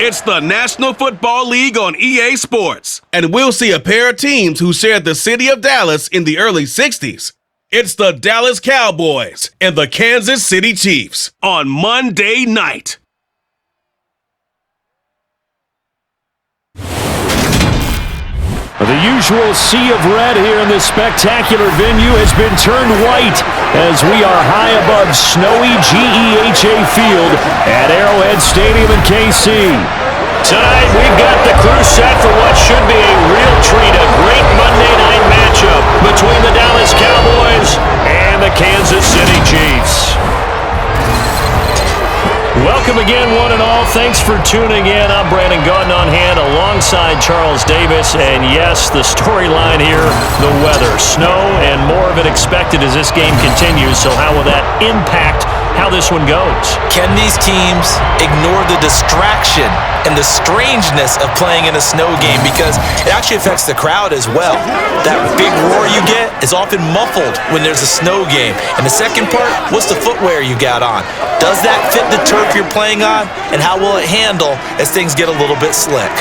It's the National Football League on EA Sports, and we'll see a pair of teams who shared the city of Dallas in the early 60s. It's the Dallas Cowboys and the Kansas City Chiefs on Monday night. The usual sea of red here in this spectacular venue has been turned white as we are high above snowy GEHA Field at Arrowhead Stadium in KC. Tonight we've got the crew set for what should be a real treat, a great Monday night matchup between the Dallas Cowboys and the Kansas City Chiefs. Welcome again, one and all. Thanks for tuning in. I'm Brandon Gaudin on hand alongside Charles Davis. And yes, the storyline here, the weather. Snow and more of it expected as this game continues. So how will that impact how this one goes? Can these teams ignore the distraction and the strangeness of playing in a snow game? Because it actually affects the crowd as well. That big roar you get is often muffled when there's a snow game. And the second part, what's the footwear you got on? Does that fit the turf you're playing on? And how will it handle as things get a little bit slick?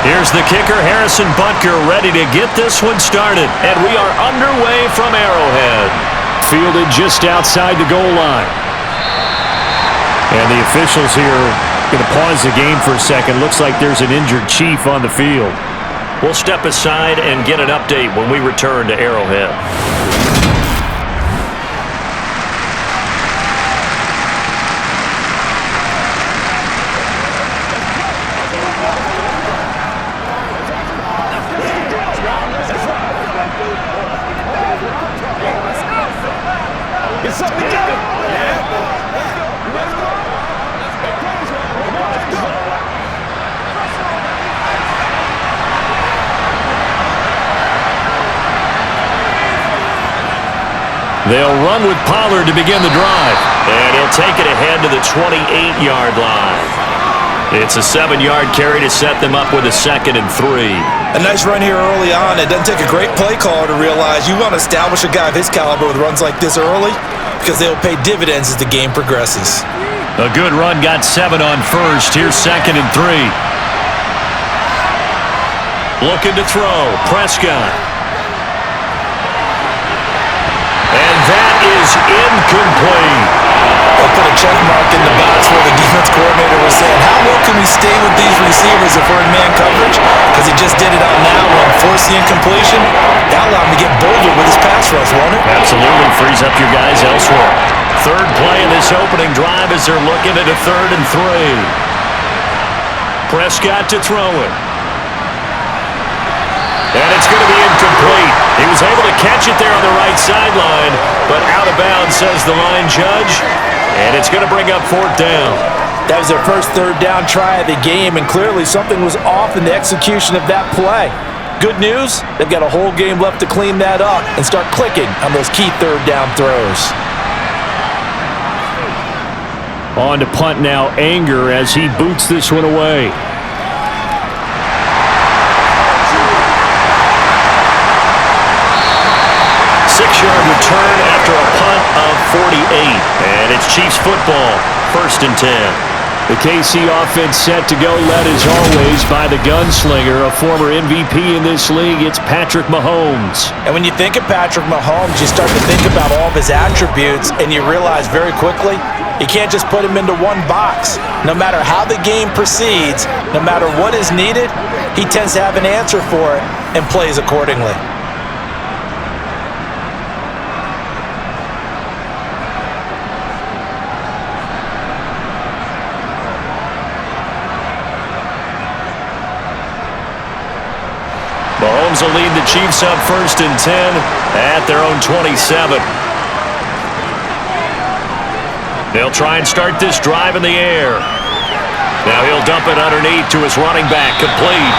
Here's the kicker, Harrison Butker, ready to get this one started. And we are underway from Arrowhead. Fielded just outside the goal line. And the officials here going to pause the game for a second. Looks like there's an injured Chief on the field. We'll step aside and get an update when we return to Arrowhead. They'll run with Pollard to begin the drive. And he'll take it ahead to the 28-yard line. It's a 7-yard carry to set them up with a 2nd and 3. A nice run here early on. It doesn't take a great play caller to realize you want to establish a guy of his caliber with runs like this early because they'll pay dividends as the game progresses. A good run, got 7 on first. Here's 2nd and 3. Looking to throw. Prescott. And that is incomplete. They'll put a check mark in the box where the defense coordinator was saying, how well can we stay with these receivers if we're in man coverage? Because he just did it on that one. Force the incompletion. That'll allow him to get bolder with his pass rush, won't it? Absolutely. Frees up your guys elsewhere. Third play in this opening drive as they're looking at a 3rd and 3. Prescott to throw it. And it's going to be incomplete. He was able to catch it there on the right sideline, but out of bounds, says the line judge. And it's going to bring up 4th down. That was their first 3rd down try of the game, and clearly something was off in the execution of that play. Good news, they've got a whole game left to clean that up and start clicking on those key 3rd down throws. On to punt now, Anger, as he boots this one away. Six-yard return after a punt of 48. And it's Chiefs football, 1st and 10. The KC offense set to go, led as always by the gunslinger, a former MVP in this league. It's Patrick Mahomes. And when you think of Patrick Mahomes, you start to think about all of his attributes, and you realize very quickly you can't just put him into one box. No matter how the game proceeds, no matter what is needed, he tends to have an answer for it and plays accordingly. Bengals will lead the Chiefs up 1st and 10 at their own 27. They'll try and start this drive in the air. Now he'll dump it underneath to his running back, complete.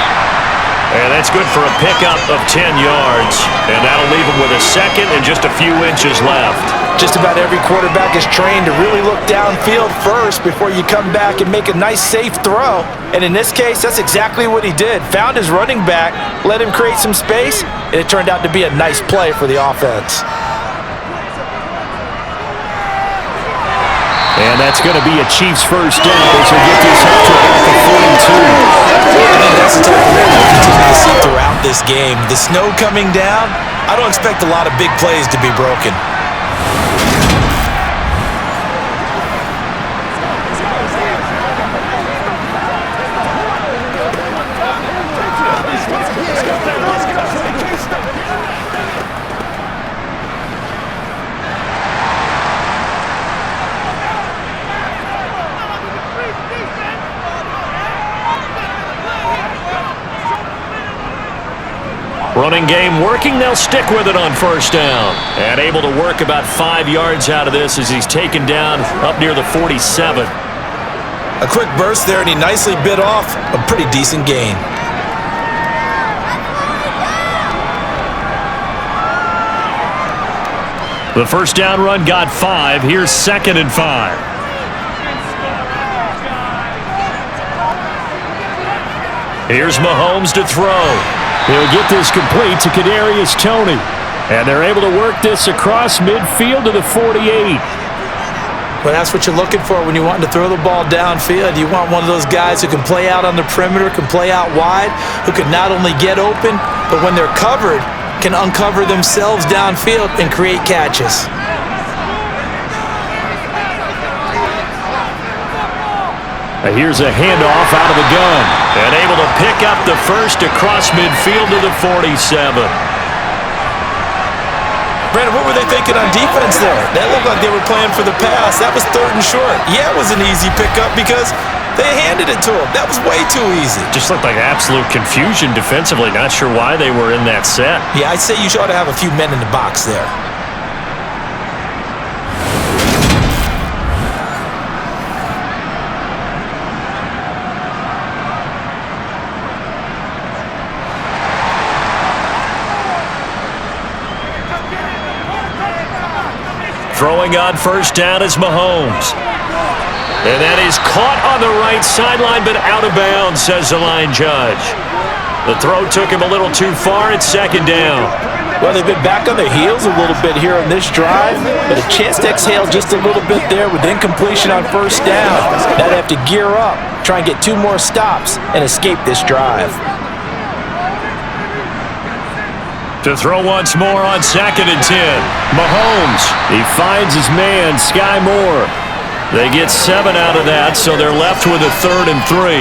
And that's good for a pickup of 10 yards. And that'll leave him with a second and just a few inches left. Just about every quarterback is trained to really look downfield first before you come back and make a nice, safe throw. And in this case, that's exactly what he did. Found his running back, let him create some space, and it turned out to be a nice play for the offense. And that's going to be a Chiefs first down as they get this up to about the 42. I mean, that's the type of play we'll continue to see throughout this game. The snow coming down, I don't expect a lot of big plays to be broken. Running game working, they'll stick with it on first down. And able to work about 5 yards out of this as he's taken down up near the 47. A quick burst there, and he nicely bit off a pretty decent gain. The first down run got 5. Here's 2nd and 5. Here's Mahomes to throw. He'll get this complete to Kadarius Toney. And they're able to work this across midfield to the 48. Well, that's what you're looking for when you want to throw the ball downfield. You want one of those guys who can play out on the perimeter, can play out wide, who can not only get open, but when they're covered, can uncover themselves downfield and create catches. Here's a handoff out of the gun. And able to pick up the first across midfield to the 47. Brandon, what were they thinking on defense there? That looked like they were playing for the pass. That was 3rd and short. Yeah, it was an easy pickup because they handed it to him. That was way too easy. Just looked like absolute confusion defensively. Not sure why they were in that set. Yeah, I'd say you ought to have a few men in the box there. Throwing on first down is Mahomes. And that is caught on the right sideline, but out of bounds, says the line judge. The throw took him a little too far. It's 2nd down. Well, they've been back on their heels a little bit here on this drive, but a chance to exhale just a little bit there with incompletion on first down. They'd have to gear up, try and get 2 more stops, and escape this drive. To throw once more on 2nd and 10. Mahomes, he finds his man, Sky Moore. They get 7 out of that, so they're left with a 3rd and 3.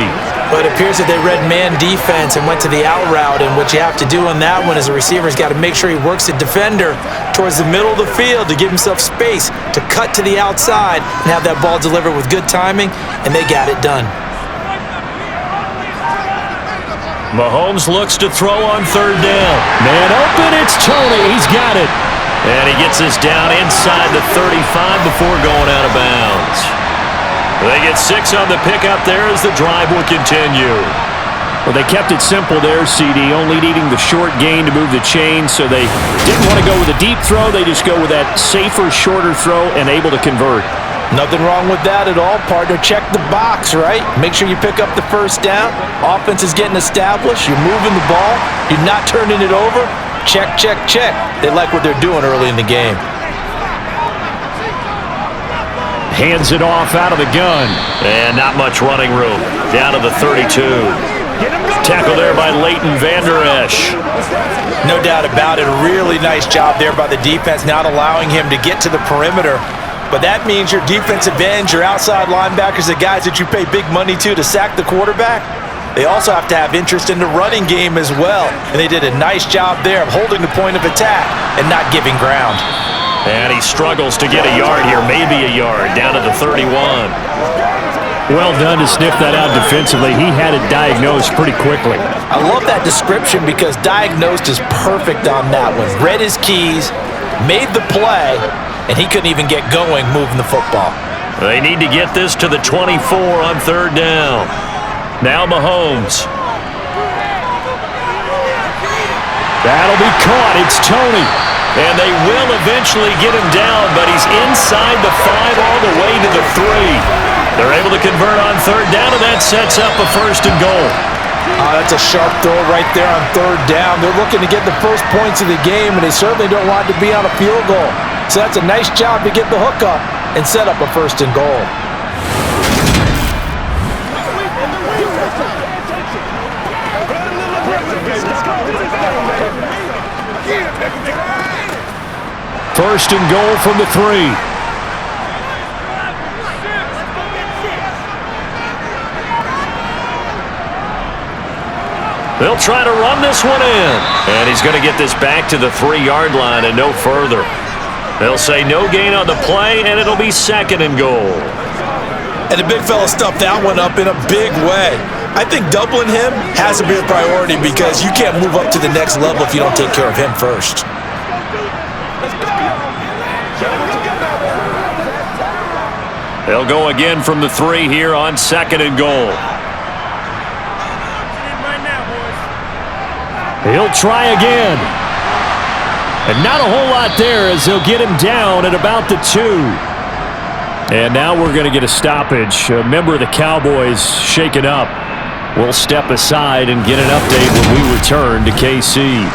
But it appears that they read man defense and went to the out route, and what you have to do on that one is a receiver's got to make sure he works the defender towards the middle of the field to give himself space to cut to the outside and have that ball delivered with good timing, and they got it done. Mahomes looks to throw on 3rd down. Man open, it's Toney. He's got it. And he gets this down inside the 35 before going out of bounds. They get 6 on the pickup there as the drive will continue. Well, they kept it simple there, CD, only needing the short gain to move the chain, so they didn't want to go with a deep throw. They just go with that safer, shorter throw and able to convert. Nothing wrong with that at all, partner. Check the box, right? Make sure you pick up the first down. Offense is getting established. You're moving the ball. You're not turning it over. Check, check, check. They like what they're doing early in the game. Hands it off out of the gun. And not much running room. Down to the 32. Tackle there by Leighton Vander Esch. No doubt about it. A really nice job there by the defense, not allowing him to get to the perimeter. But that means your defensive ends, your outside linebackers, the guys that you pay big money to sack the quarterback, they also have to have interest in the running game as well. And they did a nice job there of holding the point of attack and not giving ground. And he struggles to get a yard here, maybe a yard, down to the 31. Well done to sniff that out defensively. He had it diagnosed pretty quickly. I love that description because diagnosed is perfect on that one. Read his keys, made the play, and he couldn't even get going moving the football. They need to get this to the 24 on third down. Now Mahomes. That'll be caught. It's Tony. And they will eventually get him down, but he's inside the 5 all the way to the 3. They're able to convert on third down, and that sets up a first and goal. That's a sharp throw right there on third down. They're looking to get the first points of the game, and they certainly don't want it to be on a field goal. So that's a nice job to get the hook up and set up a first and goal. First and goal from the 3. They'll try to run this one in. And he's going to get this back to the 3-yard line and no further. They'll say no gain on the play, and it'll be second and goal. And the big fella stuffed that one up in a big way. I think doubling him has to be a priority because you can't move up to the next level if you don't take care of him first. They'll go again from the 3 here on second and goal. He'll try again. And not a whole lot there as they'll get him down at about the 2. And now we're going to get a stoppage. A member of the Cowboys shaken up. We'll step aside and get an update when we return to KC.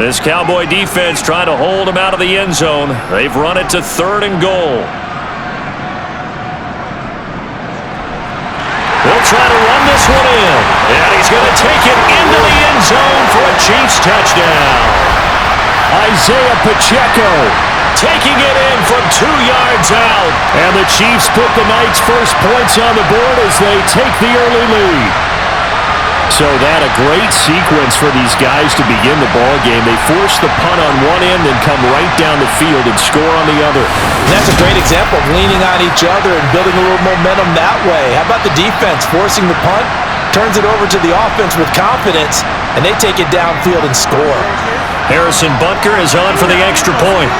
This Cowboy defense trying to hold him out of the end zone. They've run it to third and goal. They'll try to run this one in. And he's going to take it into the end zone for a Chiefs touchdown. Isaiah Pacheco taking it in from 2 yards out. And the Chiefs put the night's first points on the board as they take the early lead. So that a great sequence for these guys to begin the ball game. They force the punt on one end and come right down the field and score on the other. And that's a great example of leaning on each other and building a little momentum that way. How about the defense forcing the punt, turns it over to the offense with confidence, and they take it downfield and score. Harrison Butker is on for the extra point.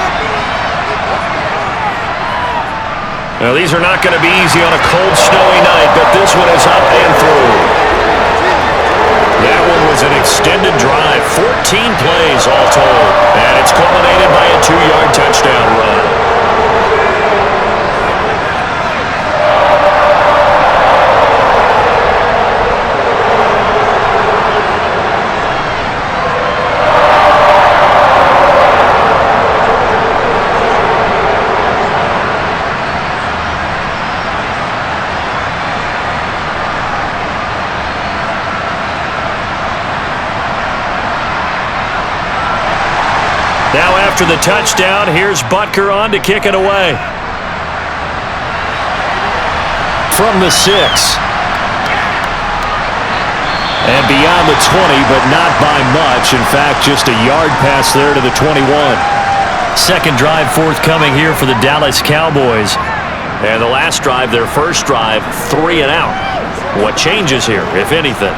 Now these are not going to be easy on a cold, snowy night, but this one is up and through. That one was an extended drive, 14 plays all told, and it's culminated by a 2-yard touchdown run. Now after the touchdown, here's Butker on to kick it away. From the 6. And beyond the 20, but not by much. In fact, just a yard pass there to the 21. Second drive forthcoming here for the Dallas Cowboys. And the last drive, their first drive, 3 and out. What changes here, if anything?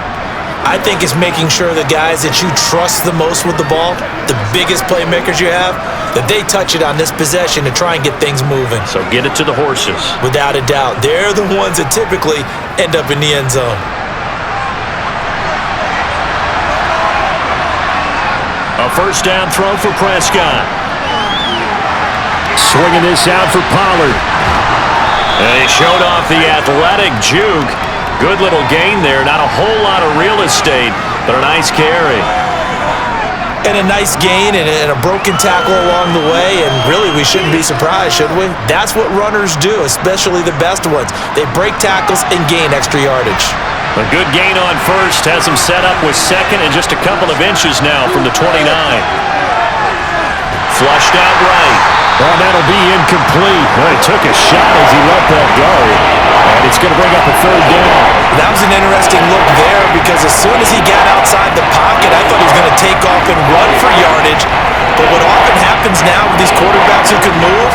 I think it's making sure the guys that you trust the most with the ball, the biggest playmakers you have, that they touch it on this possession to try and get things moving. So get it to the horses. Without a doubt. They're the ones that typically end up in the end zone. A first down throw for Prescott. Swinging this out for Pollard. And he showed off the athletic juke. Good little gain there. Not a whole lot of real estate, but a nice carry. And a nice gain and a broken tackle along the way, and really we shouldn't be surprised, should we? That's what runners do, especially the best ones. They break tackles and gain extra yardage. A good gain on first has him set up with second and just a couple of inches now from the 29. Flushed out right. Well, that'll be incomplete. Well, he took a shot as he let that go. And it's going to bring up a third down. That was an interesting look there because as soon as he got outside the pocket, I thought he was going to take off and run for yardage. But what often happens now with these quarterbacks who can move,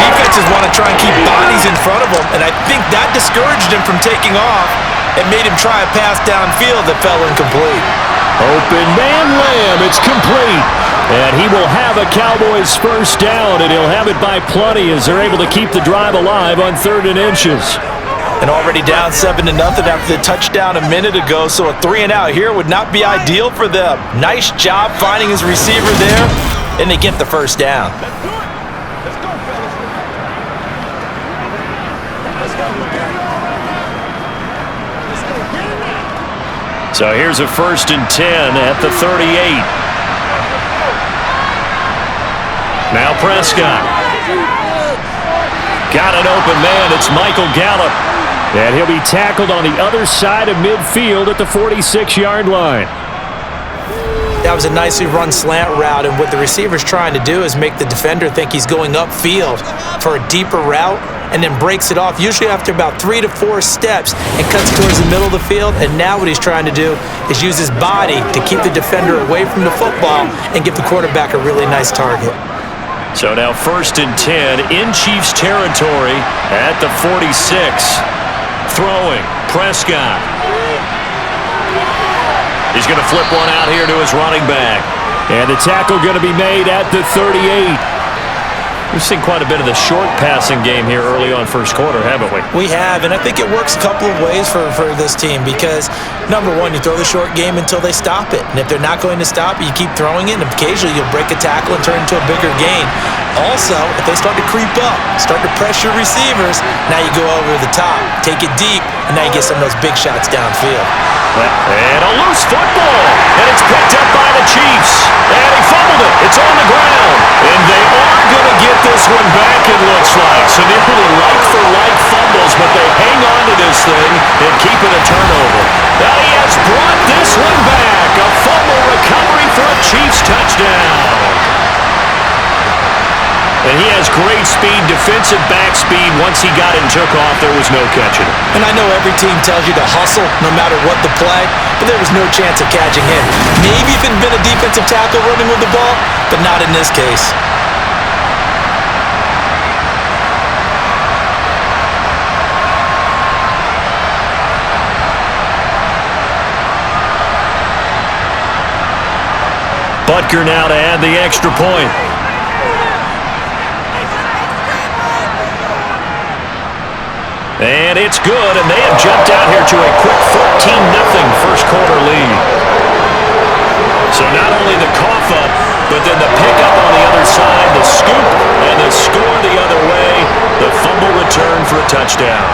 defenses want to try and keep bodies in front of them, and I think that discouraged him from taking off and made him try a pass downfield that fell incomplete. Open man Lamb, it's complete. And he will have a Cowboys first down, and he'll have it by plenty as they're able to keep the drive alive on 3rd and inches. And already down 7-0 after the touchdown a minute ago, so a 3-and-out here would not be ideal for them. Nice job finding his receiver there, and they get the first down. So here's a 1st and 10 at the 38. Now Prescott. Got an open man. It's Michael Gallup. And he'll be tackled on the other side of midfield at the 46-yard line. That was a nicely run slant route, and what the receiver's trying to do is make the defender think he's going upfield for a deeper route and then breaks it off, usually after about 3 to 4 steps, and cuts towards the middle of the field. And now what he's trying to do is use his body to keep the defender away from the football and give the quarterback a really nice target. So now 1st and 10 in Chiefs territory at the 46. Throwing, Prescott. He's going to flip one out here to his running back. And the tackle going to be made at the 38. We've seen quite a bit of the short passing game here early on first quarter, haven't we? We have, and I think it works a couple of ways for this team because, number one, you throw the short game until they stop it. And if they're not going to stop it, you keep throwing it, and occasionally you'll break a tackle and turn it into a bigger gain. Also, if they start to creep up, start to pressure receivers, now you go over the top, take it deep, and now you get some of those big shots downfield. And a loose football, and it's picked up by the Chiefs. And he fumbled it. It's on the ground. And they are going to get this one back, it looks like. So nearly like-for-like fumbles, but they hang on to this thing and keep it a turnover. Now he has brought this one back. A fumble recovery for a Chiefs touchdown. And he has great speed, defensive back speed. Once he got it and took off, there was no catching it. And I know every team tells you to hustle no matter what the play, but there was no chance of catching him. Maybe if it had been a defensive tackle running with the ball, but not in this case. Butker now to add the extra point. And it's good, and they have jumped out here to a quick 14-0 first quarter lead. So not only the cough up, but then the pickup on the other side, the scoop, and the score the other way, the fumble return for a touchdown.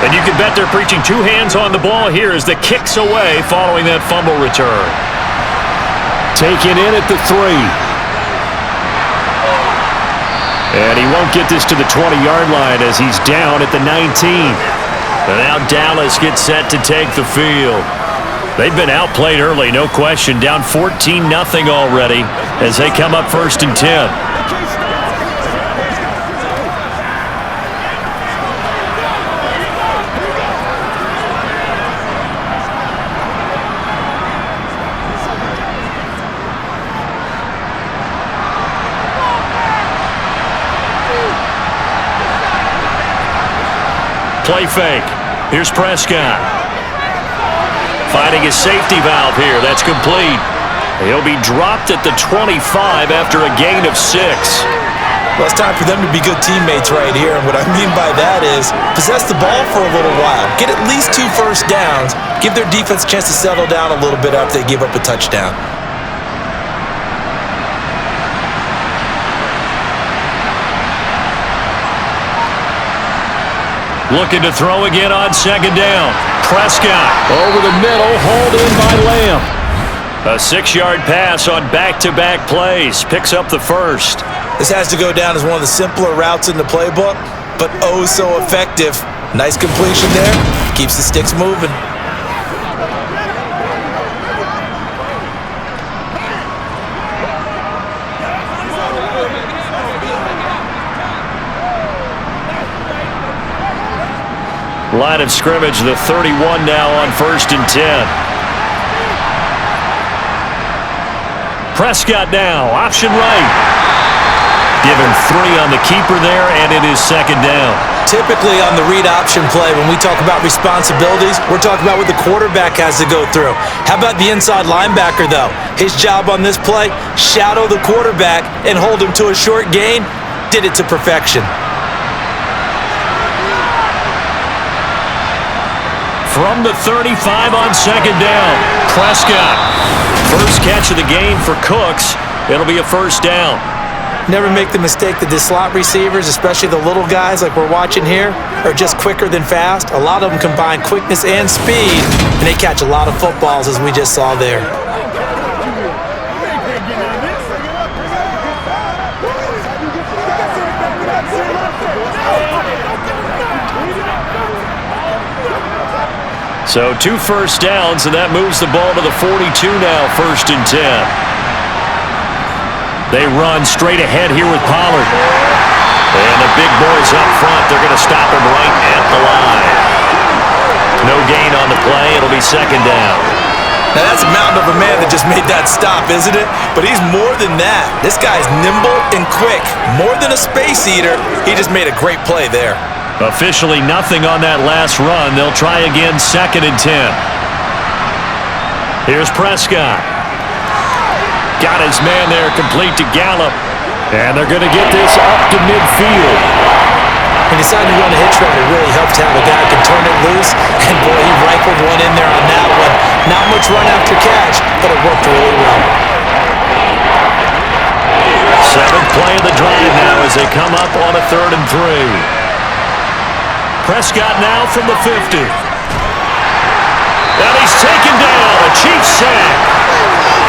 And you can bet they're preaching two hands on the ball here as the kick's away following that fumble return. Taken in at the 3. And he won't get this to the 20-yard line as he's down at the 19. And now Dallas gets set to take the field. They've been outplayed early, no question. Down 14-0 already as they come up 1st and 10. Play fake. Here's Prescott. Finding his safety valve here. That's complete. He'll be dropped at the 25 after a gain of 6. Well, it's time for them to be good teammates right here. And what I mean by that is possess the ball for a little while. Get at least 2 first downs. Give their defense a chance to settle down a little bit after they give up a touchdown. Looking to throw again on second down. Prescott over the middle, hauled in by Lamb. A 6-yard pass on back-to-back plays. Picks up the first. This has to go down as one of the simpler routes in the playbook, but oh so effective. Nice completion there. Keeps the sticks moving. Line of scrimmage, the 31 now on 1st and 10. Prescott now, option right. Given 3 on the keeper there, and it is second down. Typically on the read option play, when we talk about responsibilities, we're talking about what the quarterback has to go through. How about the inside linebacker, though? His job on this play, shadow the quarterback and hold him to a short gain. Did it to perfection. From the 35 on second down, Prescott. First catch of the game for Cooks. It'll be a first down. Never make the mistake that the slot receivers, especially the little guys like we're watching here, are just quicker than fast. A lot of them combine quickness and speed, and they catch a lot of footballs, as we just saw there. So 2 first downs, and that moves the ball to the 42 now, 1st and 10. They run straight ahead here with Pollard. And the big boys up front, they're going to stop him right at the line. No gain on the play. It'll be second down. Now that's a mountain of a man that just made that stop, isn't it? But he's more than that. This guy's nimble and quick. More than a space eater. He just made a great play there. Officially nothing on that last run. They'll try again, 2nd and 10. Here's Prescott. Got his man there, complete to Gallup. And they're going to get this up to midfield. When you decide to run a hitch route, it really helps to have a guy who can turn it loose. And boy, he rifled one in there on that one. Not much run after catch, but it worked really well. 7th play of the drive now as they come up on a 3rd and 3. Prescott now from the 50. And he's taken down. A Chiefs sack.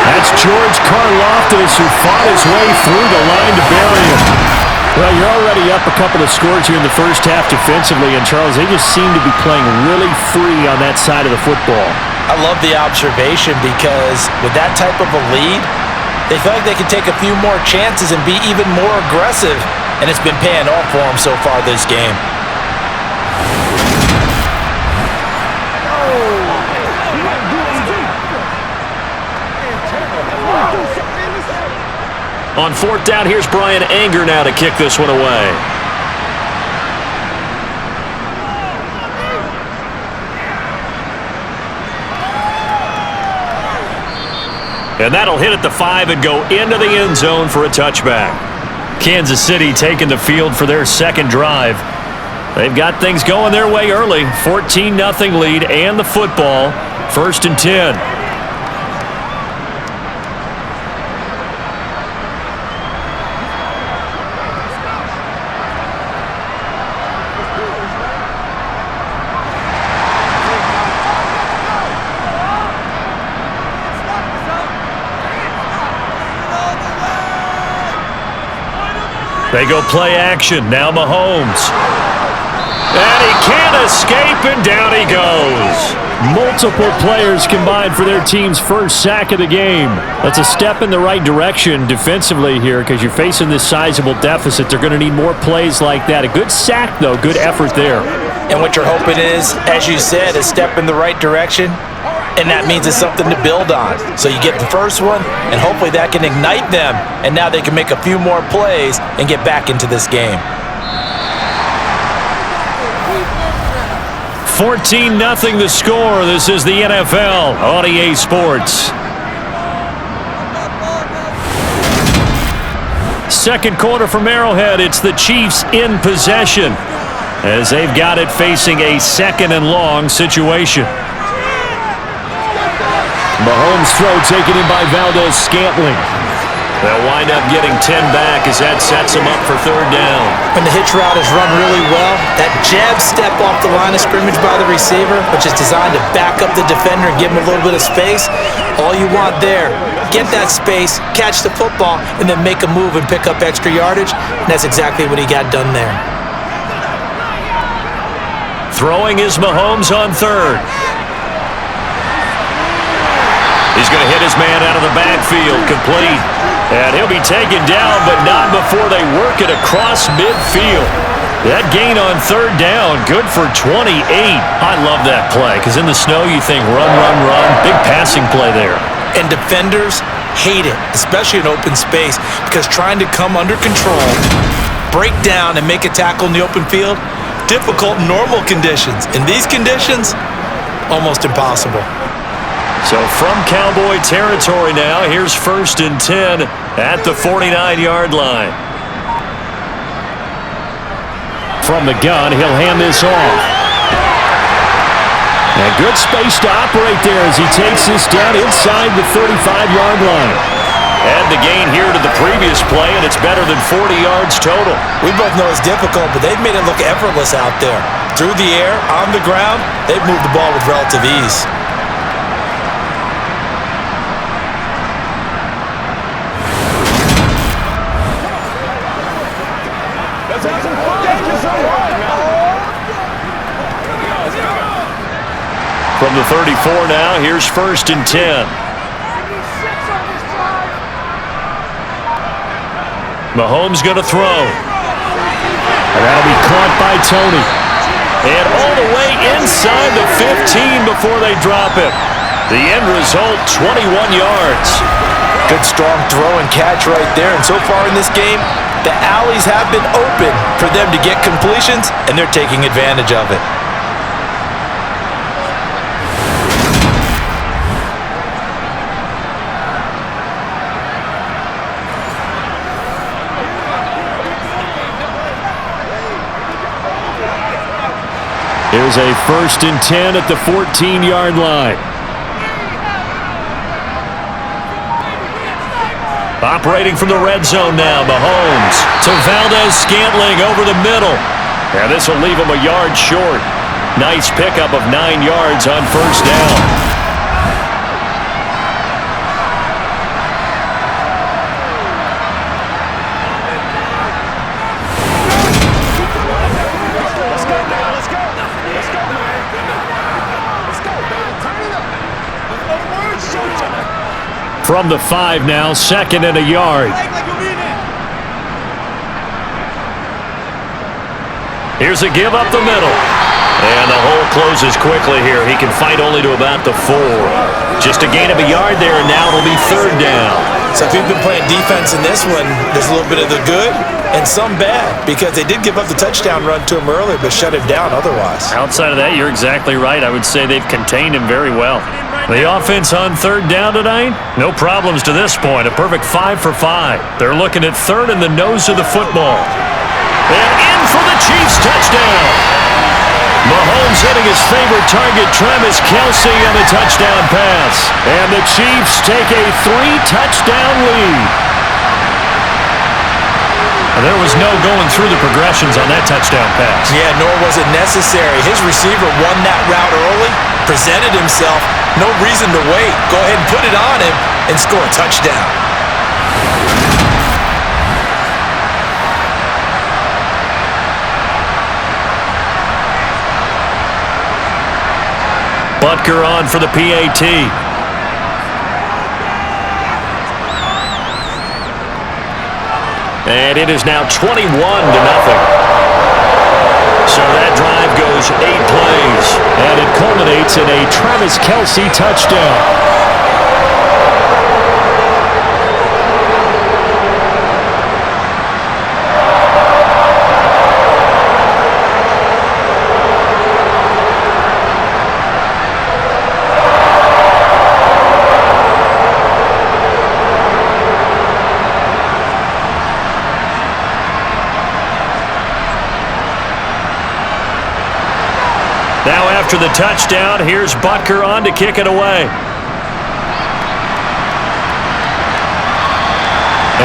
That's George Karlaftis, who fought his way through the line to bury him. Well, you're already up a couple of scores here in the first half defensively, and Charles, they just seem to be playing really free on that side of the football. I love the observation because with that type of a lead, they feel like they can take a few more chances and be even more aggressive, and it's been paying off for them so far this game. On 4th down, here's Brian Anger now to kick this one away. And that'll hit at the 5 and go into the end zone for a touchback. Kansas City taking the field for their second drive. They've got things going their way early. 14-0 lead and the football. 1st and 10. They go play action. Now Mahomes. And he can't escape, and down he goes. Multiple players combined for their team's first sack of the game. That's a step in the right direction defensively here because you're facing this sizable deficit. They're going to need more plays like that. A good sack, though. Good effort there. And what you're hoping is, as you said, a step in the right direction. And that means it's something to build on. So you get the first one, and hopefully that can ignite them. And now they can make a few more plays and get back into this game. 14-0 the score. This is the NFL on EA Sports. Second quarter from Arrowhead. It's the Chiefs in possession as they've got it facing a 2nd and long situation. Mahomes' throw taken in by Valdez Scantling. They'll wind up getting 10 back as that sets them up for third down. When the hitch route is run really well, that jab step off the line of scrimmage by the receiver, which is designed to back up the defender and give him a little bit of space, all you want there, get that space, catch the football, and then make a move and pick up extra yardage, and that's exactly what he got done there. Throwing is Mahomes on third. He's going to hit his man out of the backfield, complete. And he'll be taken down, but not before they work it across midfield. That gain on third down, good for 28. I love that play, because in the snow you think run, run, run. Big passing play there. And defenders hate it, especially in open space, because trying to come under control, break down, and make a tackle in the open field, difficult in normal conditions. In these conditions, almost impossible. So from Cowboy territory now, here's 1st and 10 at the 49-yard line. From the gun, he'll hand this off. And good space to operate there as he takes this down inside the 35-yard line. Add the gain here to the previous play, and it's better than 40 yards total. We both know it's difficult, but they've made it look effortless out there. Through the air, on the ground, they've moved the ball with relative ease. From the 34 now, here's 1st and 10. Mahomes going to throw. And that'll be caught by Tony. And all the way inside the 15 before they drop it. The end result, 21 yards. Good strong throw and catch right there. And so far in this game, the alleys have been open for them to get completions, and they're taking advantage of it. Here's a 1st and 10 at the 14-yard line. Operating from the red zone now, Mahomes to Valdez-Scantling over the middle. And this will leave him a yard short. Nice pickup of 9 yards on 1st down. From the 5 now, 2nd and a yard. Here's a give up the middle. And the hole closes quickly here. He can fight only to about the 4. Just a gain of a yard there, and now it'll be 3rd down. So if you've been playing defense in this one, there's a little bit of the good and some bad, because they did give up the touchdown run to him earlier, but shut him down otherwise. Outside of that, you're exactly right. I would say they've contained him very well. The offense on 3rd down tonight, no problems to this point. A perfect 5 for 5. They're looking at 3rd in the nose of the football. And in for the Chiefs touchdown. Mahomes hitting his favorite target, Travis Kelce, on a touchdown pass. And the Chiefs take a 3-touchdown lead. And there was no going through the progressions on that touchdown pass. Yeah, nor was it necessary. His receiver won that route early, presented himself, no reason to wait. Go ahead and put it on him and score a touchdown. Butker on for the PAT. And it is now 21-0. So that drive goes 8 plays, and it culminates in a Travis Kelce touchdown. Now after the touchdown, here's Butker on to kick it away.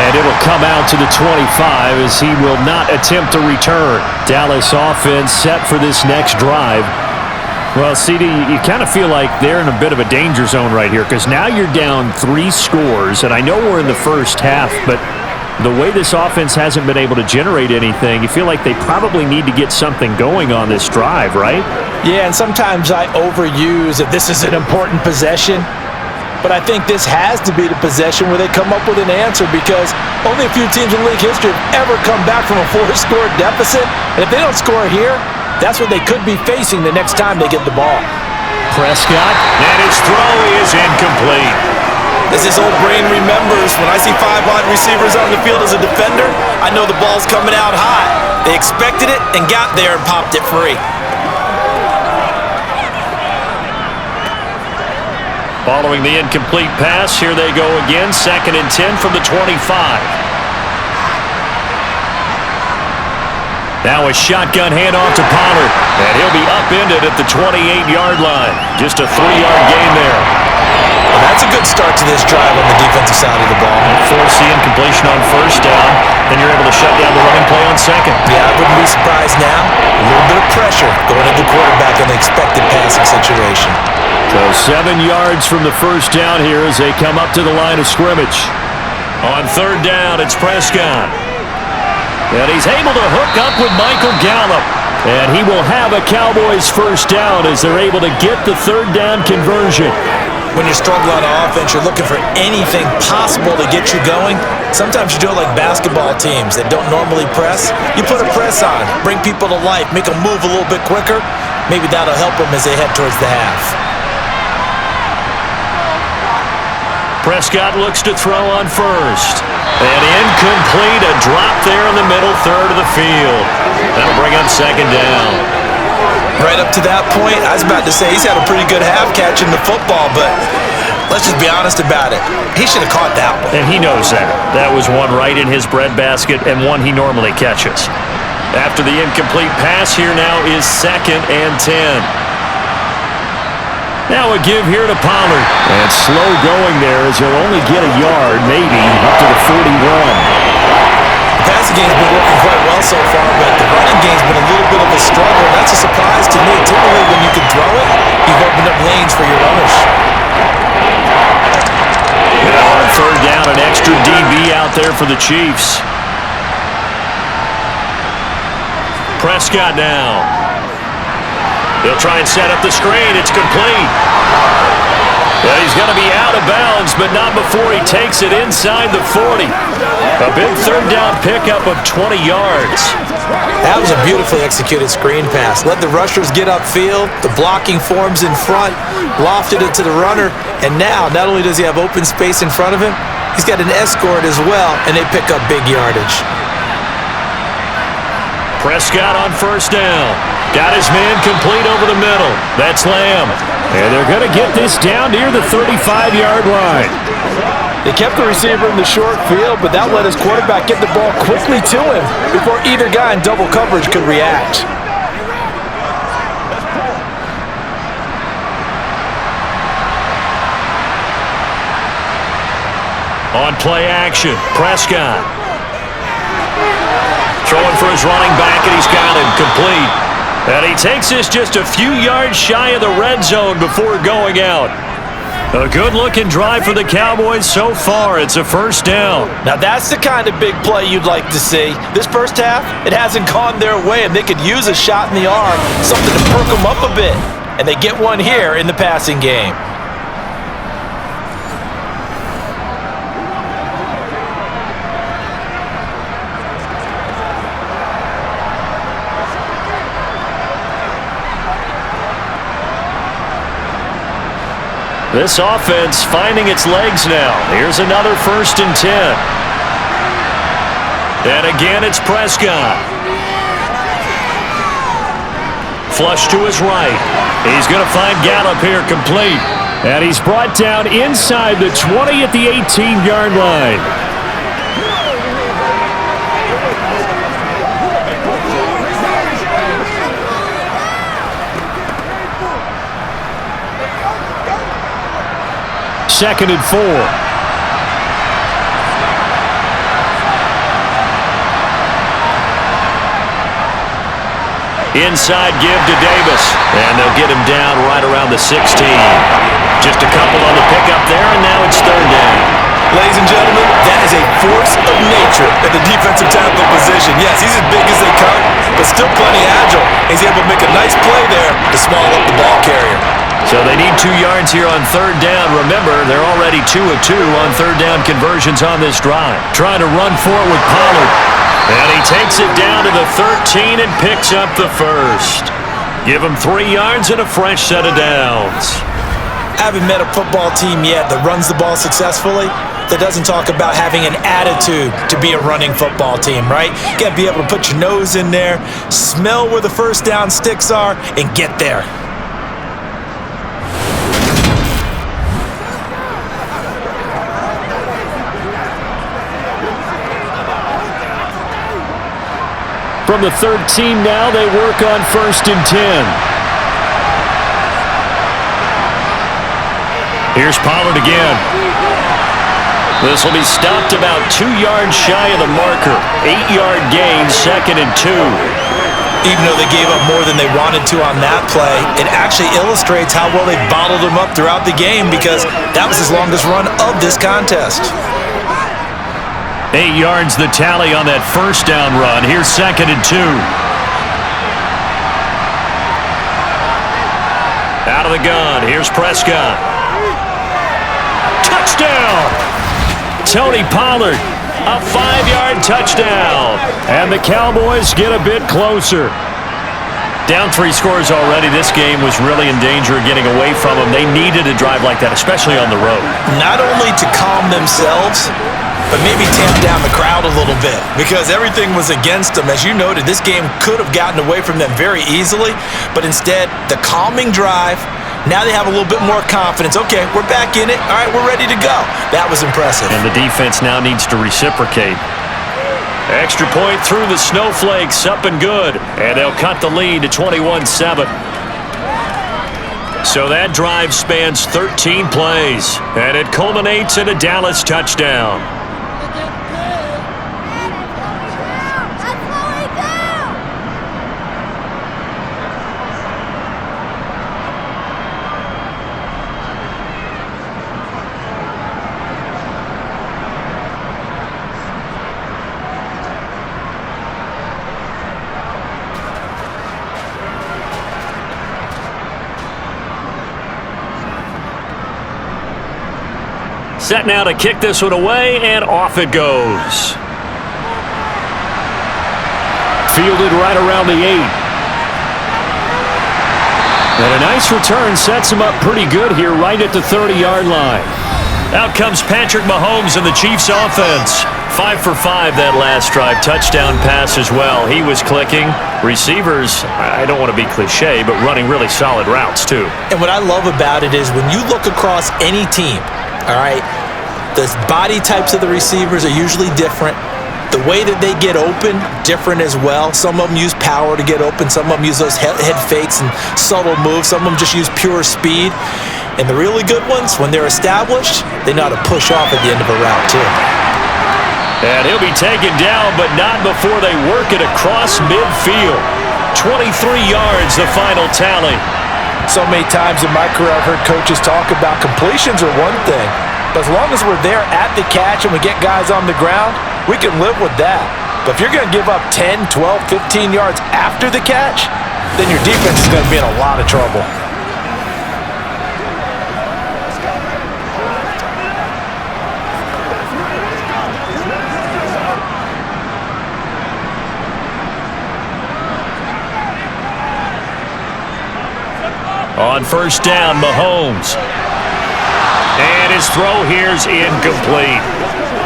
And it'll come out to the 25 as he will not attempt to return. Dallas offense set for this next drive. Well, CD, you kind of feel like they're in a bit of a danger zone right here because now you're down 3 scores, and I know we're in the first half, but the way this offense hasn't been able to generate anything, you feel like they probably need to get something going on this drive, right? Yeah, and sometimes I overuse that this is an important possession, but I think this has to be the possession where they come up with an answer because only a few teams in league history have ever come back from a 4-score deficit, and if they don't score here, that's what they could be facing the next time they get the ball. Prescott, and his throw is incomplete. As his old brain remembers, when I see 5 wide receivers on the field as a defender, I know the ball's coming out high. They expected it and got there and popped it free. Following the incomplete pass, here they go again, 2nd and 10 from the 25. Now a shotgun handoff to Pollard, and he'll be upended at the 28-yard line. Just a 3-yard gain there. Well, that's a good start to this drive on the defensive side of the ball. Force the incompletion on 1st down, then you're able to shut down the running play on 2nd. Yeah, I wouldn't be surprised now. A little bit of pressure going at the quarterback in the expected passing situation. So 7 yards from the 1st down here as they come up to the line of scrimmage. On 3rd down, it's Prescott. And he's able to hook up with Michael Gallup. And he will have a Cowboys 1st down as they're able to get the 3rd down conversion. When you struggle on offense, you're looking for anything possible to get you going. Sometimes you do it like basketball teams that don't normally press. You put a press on, bring people to life, make them move a little bit quicker. Maybe that'll help them as they head towards the half. Prescott looks to throw on 1st. And incomplete, a drop there in the middle third of the field. That'll bring up 2nd down. Right up to that point, I was about to say he's had a pretty good half catching the football, but let's just be honest about it. He should have caught that one. And he knows that. That was one right in his breadbasket and one he normally catches. After the incomplete pass, here now is 2nd and 10. Now a give here to Pollard. And slow going there as he'll only get a yard, maybe, up to the 41. The passing game's been working quite well so far, but the running game's been a little bit of a struggle. That's a surprise to me. Typically, when you can throw it, you've opened up lanes for your runners. Now on 3rd down, an extra DB out there for the Chiefs. Prescott now. He'll try and set up the screen. It's complete. Well, he's going to be out of bounds, but not before he takes it inside the 40. A big 3rd down pickup of 20 yards. That was a beautifully executed screen pass. Let the rushers get upfield. The blocking forms in front. Lofted it to the runner. And now, not only does he have open space in front of him, he's got an escort as well, and they pick up big yardage. Prescott on 1st down. Got his man complete over the middle. That's Lamb. And they're going to get this down near the 35-yard line. They kept the receiver in the short field, but that let his quarterback get the ball quickly to him before either guy in double coverage could react. On play action, Prescott. Throwing for his running back, and he's got him complete. And he takes this just a few yards shy of the red zone before going out. A good-looking drive for the Cowboys so far. It's a 1st down. Now that's the kind of big play you'd like to see. This first half, it hasn't gone their way, and they could use a shot in the arm, something to perk them up a bit. And they get one here in the passing game. This offense finding its legs now. Here's another 1st and 10. And again, it's Prescott. Flush to his right. He's going to find Gallup here complete. And he's brought down inside the 20 at the 18-yard line. Second and 4. Inside give to Davis. And they'll get him down right around the 16. Just a couple on the pickup there, and now it's third down. Ladies and gentlemen, that is a force of nature at the defensive tackle position. Yes, he's as big as they come, but still plenty agile. He's able to make a nice play there to small up the ball carrier. So they need 2 yards here on third down. Remember, they're already 2 of 2 on third down conversions on this drive. Trying to run for it with Pollard. And he takes it down to the 13 and picks up the first. Give him 3 yards and a fresh set of downs. I haven't met a football team yet that runs the ball successfully that doesn't talk about having an attitude to be a running football team, right? You got to be able to put your nose in there, smell where the first down sticks are, and get there. From the 13 now, they work on 1st and 10. Here's Pollard again. This will be stopped about 2 yards shy of the marker. 8-yard gain, 2nd and 2. Even though they gave up more than they wanted to on that play, it actually illustrates how well they bottled them up throughout the game because that was his longest run of this contest. 8 yards the tally on that first down run. Here's 2nd and 2. Out of the gun. Here's Prescott. Touchdown! Tony Pollard, a 5-yard touchdown. And the Cowboys get a bit closer. Down 3 scores already. This game was really in danger of getting away from them. They needed a drive like that, especially on the road. Not only to calm themselves, but maybe tamp down the crowd a little bit because everything was against them. As you noted, this game could have gotten away from them very easily, but instead, the calming drive, now they have a little bit more confidence. Okay, we're back in it. All right, we're ready to go. That was impressive. And the defense now needs to reciprocate. Extra point through the snowflakes, up and good. And they'll cut the lead to 21-7. So that drive spans 13 plays, and it culminates in a Dallas touchdown. Set now to kick this one away, and off it goes. Fielded right around the 8. And a nice return sets him up pretty good here right at the 30-yard line. Out comes Patrick Mahomes and the Chiefs offense. 5 for 5 that last drive. Touchdown pass as well. He was clicking. Receivers, I don't want to be cliche, but running really solid routes too. And what I love about it is when you look across any team, all right, the body types of the receivers are usually different. The way that they get open, different as well. Some of them use power to get open. Some of them use those head fakes and subtle moves. Some of them just use pure speed. And the really good ones, when they're established, they know how to push off at the end of a route too. And he'll be taken down, but not before they work it across midfield. 23 yards, the final tally. So many times in my career, I've heard coaches talk about completions are one thing, but as long as we're there at the catch and we get guys on the ground, we can live with that. But if you're going to give up 10, 12, 15 yards after the catch, then your defense is going to be in a lot of trouble. On first down, Mahomes. And his throw here's incomplete.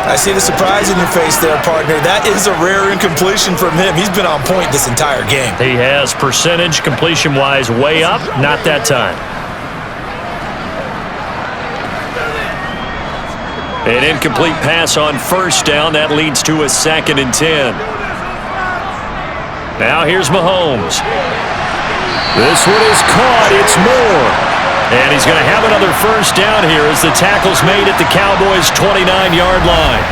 I see the surprise in your face there, partner. That is a rare incompletion from him. He's been on point this entire game. He has percentage completion-wise way up, not that time. An incomplete pass on first down. That leads to a 2nd and 10. Now here's Mahomes. This one is caught. It's Moore. And he's going to have another first down here as the tackle's made at the Cowboys' 29-yard line.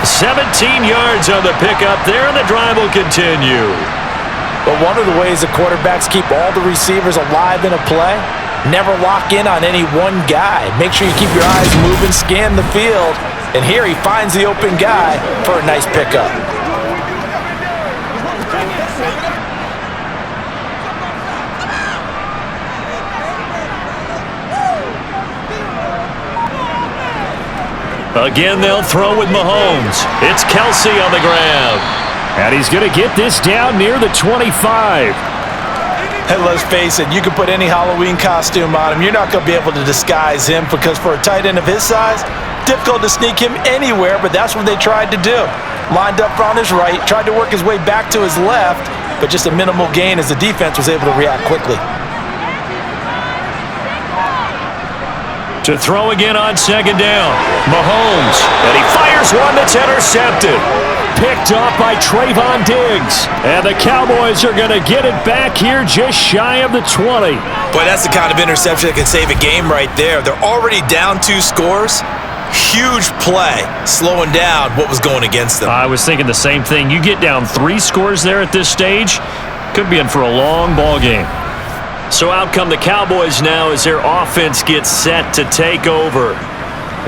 17 yards on the pickup there, and the drive will continue. But one of the ways the quarterbacks keep all the receivers alive in a play, never lock in on any one guy. Make sure you keep your eyes moving, scan the field, and here he finds the open guy for a nice pickup. Again, they'll throw with Mahomes. It's Kelsey on the grab. And he's going to get this down near the 25. And let's face it, you can put any Halloween costume on him. You're not going to be able to disguise him because for a tight end of his size, difficult to sneak him anywhere, but that's what they tried to do. Lined up on his right, tried to work his way back to his left, but just a minimal gain as the defense was able to react quickly. To throw again on second down. Mahomes. And he fires one that's intercepted. Picked off by Trayvon Diggs. And the Cowboys are going to get it back here just shy of the 20. Boy, that's the kind of interception that can save a game right there. They're already down 2 scores. Huge play, slowing down what was going against them. I was thinking the same thing. You get down 3 scores there at this stage, could be in for a long ball game. So out come the Cowboys now as their offense gets set to take over.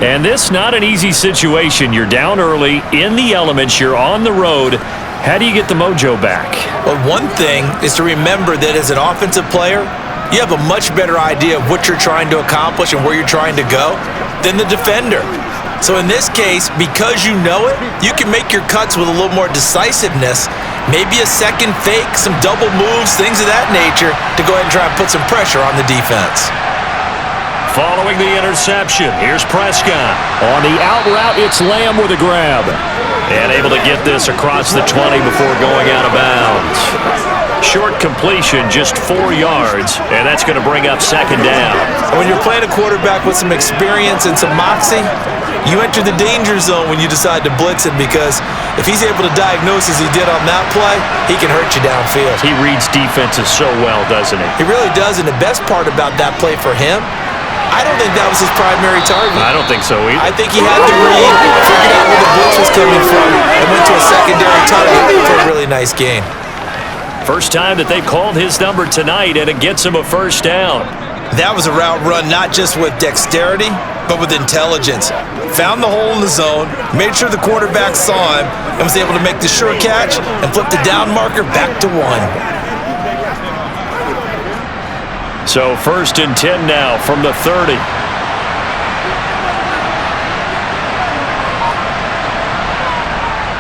And this not an easy situation. You're down early, in the elements, you're on the road. How do you get the mojo back? Well, one thing is to remember that as an offensive player, you have a much better idea of what you're trying to accomplish and where you're trying to go than the defender. So in this case, because you know it, you can make your cuts with a little more decisiveness, maybe a second fake, some double moves, things of that nature, to go ahead and try and put some pressure on the defense. Following the interception, here's Prescott. On the out route, it's Lamb with a grab. And able to get this across the 20 before going out of bounds. Short completion, just 4 yards, and that's going to bring up second down. When you're playing a quarterback with some experience and some moxie, you enter the danger zone when you decide to blitz him, because if he's able to diagnose as he did on that play, he can hurt you downfield. He reads defenses so well, doesn't he? He really does, and the best part about that play for him, I don't think that was his primary target. I don't think so either. I think he had the read, figured out where the blitz was coming from, and went to a secondary target for a really nice gain. First time that they've called his number tonight, and it gets him a first down. That was a route run not just with dexterity, but with intelligence. Found the hole in the zone, made sure the quarterback saw him, and was able to make the sure catch and flip the down marker back to 1. So 1st and 10 now from the 30.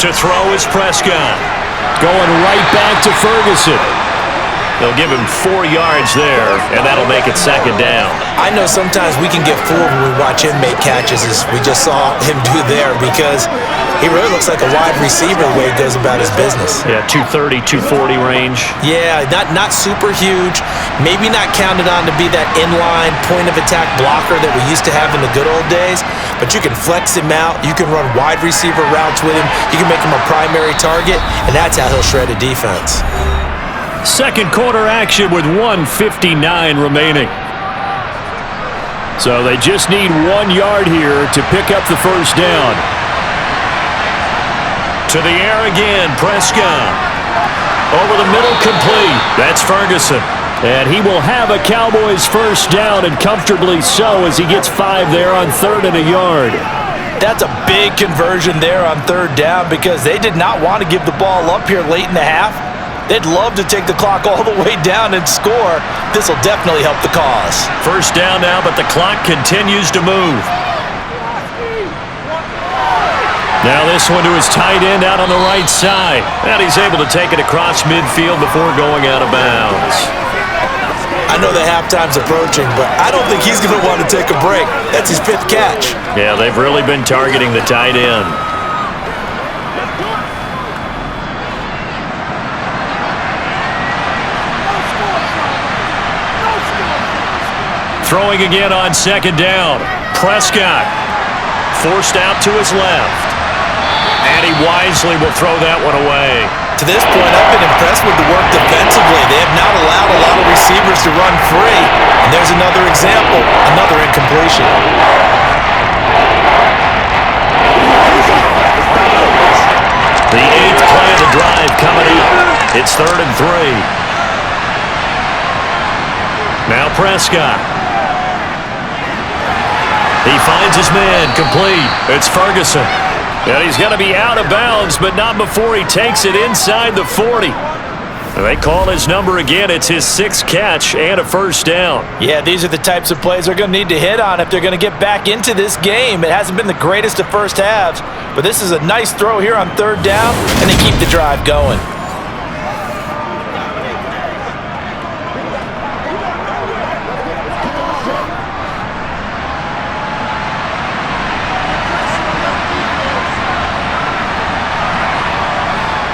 To throw is Prescott. Going right back to Ferguson. They'll give him 4 yards there, and that'll make it second down. I know sometimes we can get fooled when we watch him make catches, as we just saw him do there, because he really looks like a wide receiver the way he goes about his business. Yeah, 230, 240 range. Yeah, not super huge. Maybe not counted on to be that inline point-of-attack blocker that we used to have in the good old days, but you can flex him out. You can run wide receiver routes with him. You can make him a primary target, and that's how he'll shred a defense. Second quarter action with 1:59 remaining. So they just need 1 yard here to pick up the first down. To the air again, Prescott. Over the middle, complete. That's Ferguson. And he will have a Cowboys first down, and comfortably so, as he gets 5 there on 3rd and a yard. That's a big conversion there on 3rd down, because they did not want to give the ball up here late in the half. They'd love to take the clock all the way down and score. This will definitely help the cause. First down now, but the clock continues to move. Now this one to his tight end out on the right side. And he's able to take it across midfield before going out of bounds. I know the halftime's approaching, but I don't think he's going to want to take a break. That's his 5th catch. Yeah, they've really been targeting the tight end. Throwing again on second down. Prescott forced out to his left. And he wisely will throw that one away. To this point, I've been impressed with the work defensively. They have not allowed a lot of receivers to run free. And there's another example, another incompletion. The 8th play of the drive coming up. It's It's 3rd and 3. Now Prescott. He finds his man, complete. It's Ferguson. And he's going to be out of bounds, but not before he takes it inside the 40. They call his number again. It's his 6th catch and a first down. Yeah, these are the types of plays they're going to need to hit on if they're going to get back into this game. It hasn't been the greatest of first halves, but this is a nice throw here on 3rd down, and they keep the drive going.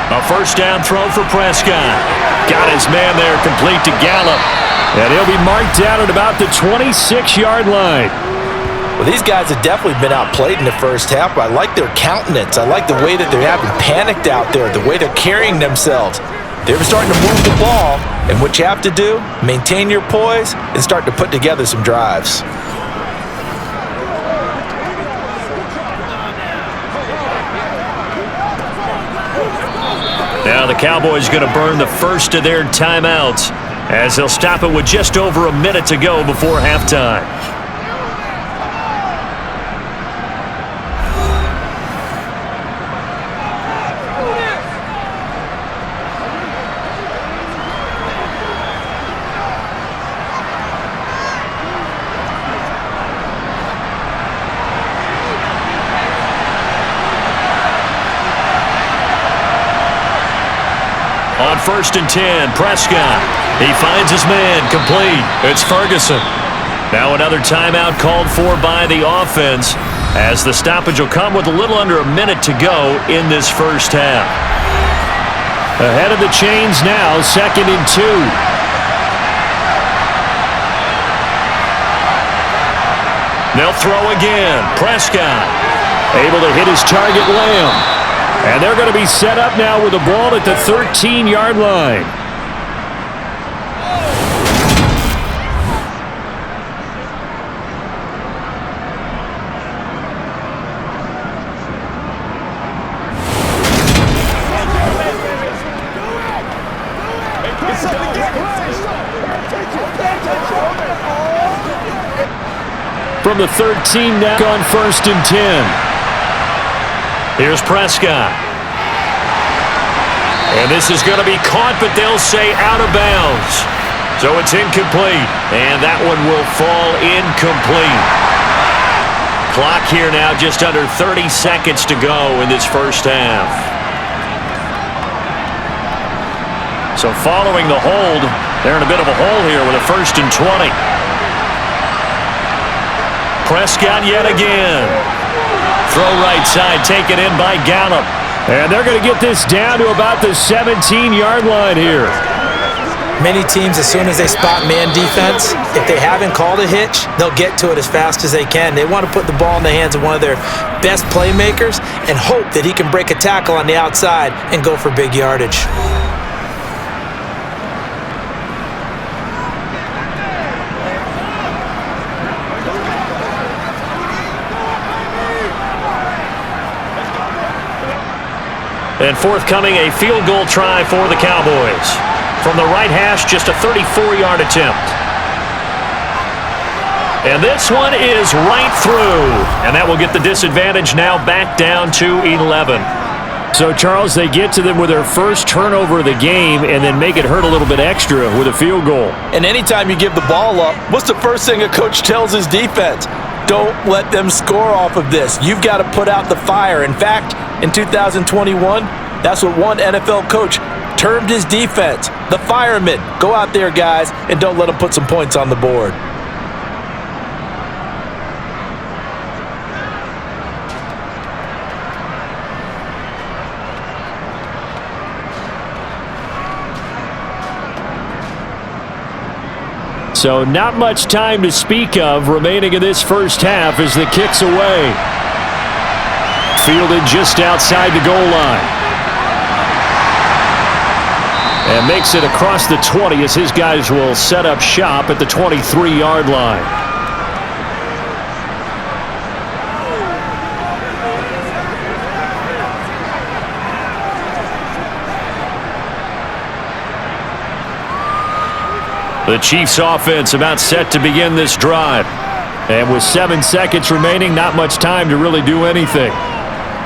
A first down throw for Prescott. Got his man there, complete to Gallup. And he'll be marked down at about the 26-yard line. Well, these guys have definitely been outplayed in the first half, but I like their countenance. I like the way that they're having panicked out there, the way they're carrying themselves. They're starting to move the ball, and what you have to do, maintain your poise and start to put together some drives. Now the Cowboys going to burn the first of their timeouts as they'll stop it with just over a minute to go before halftime. On 1st and 10, Prescott. He finds his man, complete. It's Ferguson. Now another timeout called for by the offense as the stoppage will come with a little under a minute to go in this first half. Ahead of the chains now, 2nd and 2. They'll throw again. Prescott able to hit his target, Lamb. And they're going to be set up now with the ball at the 13-yard line. From the 13 now on 1st and 10. Here's Prescott. And this is going to be caught, but they'll say out of bounds. So it's incomplete. And that one will fall incomplete. Clock here now just under 30 seconds to go in this first half. So following the hold, they're in a bit of a hole here with a 1st and 20. Prescott yet again. Throw right side, taken in by Gallup. And they're going to get this down to about the 17-yard line here. Many teams, as soon as they spot man defense, if they haven't called a hitch, they'll get to it as fast as they can. They want to put the ball in the hands of one of their best playmakers and hope that he can break a tackle on the outside and go for big yardage. And forthcoming, a field goal try for the Cowboys. From the right hash, just a 34-yard attempt. And this one is right through. And that will get the disadvantage now back down to 11. So, Charles, they get to them with their first turnover of the game and then make it hurt a little bit extra with a field goal. And anytime you give the ball up, what's the first thing a coach tells his defense? Don't let them score off of this. You've got to put out the fire. In fact, in 2021, that's what one NFL coach termed his defense, the firemen. Go out there, guys, and don't let them put some points on the board. So not much time to speak of remaining in this first half as the kick's away. Fielded just outside the goal line. And makes it across the 20 as his guys will set up shop at the 23-yard line. The Chiefs offense about set to begin this drive. And with 7 seconds remaining, not much time to really do anything.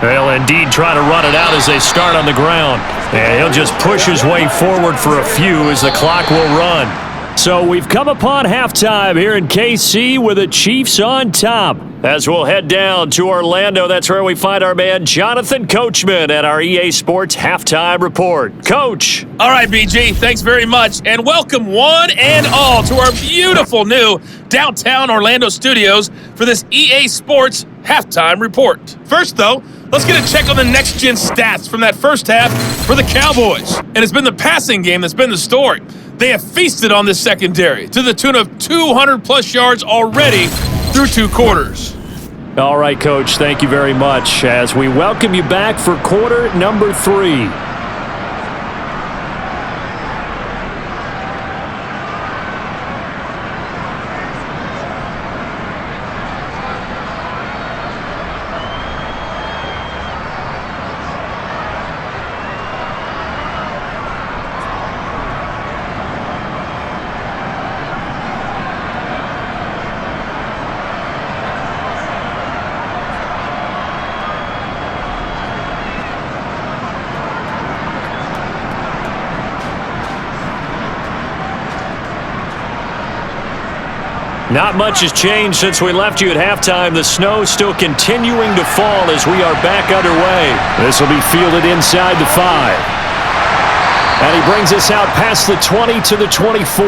They'll indeed try to run it out as they start on the ground. And he'll just push his way forward for a few as the clock will run. So we've come upon halftime here in KC with the Chiefs on top. As we'll head down to Orlando, that's where we find our man Jonathan Coachman at our EA Sports Halftime Report. Coach. All right, BG, thanks very much. And welcome one and all to our beautiful new downtown Orlando studios for this EA Sports Halftime Report. First, though, let's get a check on the next-gen stats from that first half for the Cowboys. And it's been the passing game that's been the story. They have feasted on this secondary to the tune of 200-plus yards already through 2 quarters. All right, Coach, thank you very much as we welcome you back for quarter number 3. Not much has changed since we left you at halftime. The snow still continuing to fall as we are back underway. This will be fielded inside the 5. And he brings us out past the 20 to the 24.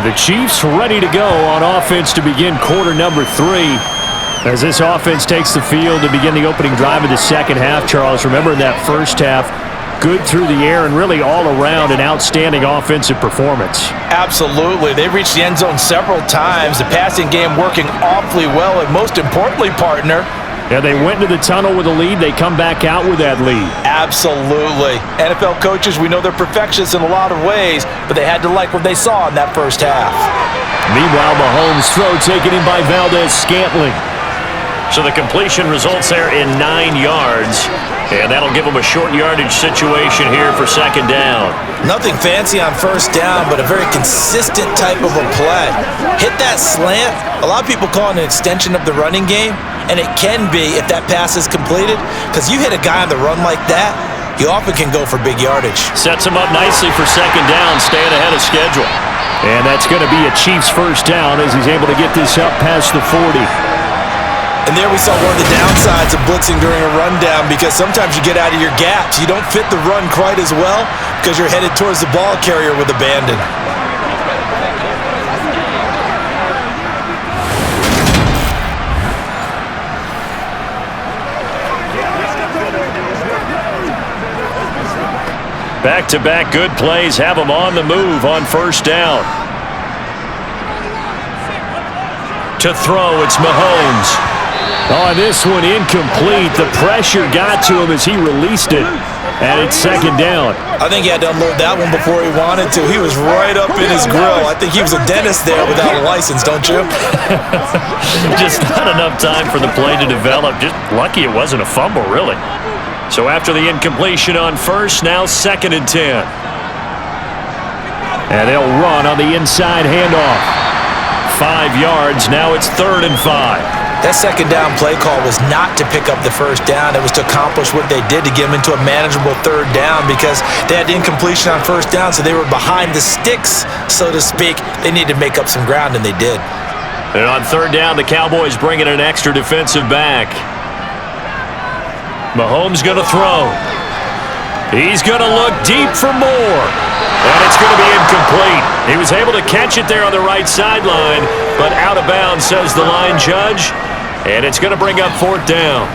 The Chiefs ready to go on offense to begin quarter number 3. As this offense takes the field to begin the opening drive of the second half, Charles, remember in that first half, good through the air and really all around an outstanding offensive performance. Absolutely. They reached the end zone several times. The passing game working awfully well, and most importantly, partner, yeah, they went into the tunnel with a lead. They come back out with that lead. Absolutely. NFL coaches, we know they're perfectionists in a lot of ways, but they had to like what they saw in that first half. Meanwhile, Mahomes' throw taken in by Valdez-Scantling. So the completion results there in 9 yards. And that'll give them a short yardage situation here for second down. Nothing fancy on first down, but a very consistent type of a play. Hit that slant. A lot of people call it an extension of the running game, and it can be if that pass is completed, because you hit a guy on the run like that, you often can go for big yardage. Sets him up nicely for second down, staying ahead of schedule. And that's going to be a Chiefs first down as he's able to get this up past the 40. And there we saw one of the downsides of blitzing during a rundown, because sometimes you get out of your gaps. You don't fit the run quite as well because you're headed towards the ball carrier with abandon. Back-to-back good plays have them on the move on first down. To throw, it's Mahomes. Oh, this one incomplete. The pressure got to him as he released it, and it's second down. I think he had to unload that one before he wanted to. He was right up in his grill. I think he was a dentist there without a license, don't you? Just not enough time for the play to develop. Just lucky it wasn't a fumble, really. So after the incompletion on first, now second and 10. And they'll run on the inside handoff. 5 yards, now it's 3rd and 5. That second down play call was not to pick up the first down. It was to accomplish what they did to get them into a manageable 3rd down, because they had incompletion on first down, so they were behind the sticks, so to speak. They needed to make up some ground, and they did. And on 3rd down, the Cowboys bring in an extra defensive back. Mahomes going to throw. He's going to look deep for more. And it's going to be incomplete. He was able to catch it there on the right sideline, but out of bounds, says the line judge. And it's going to bring up 4th down.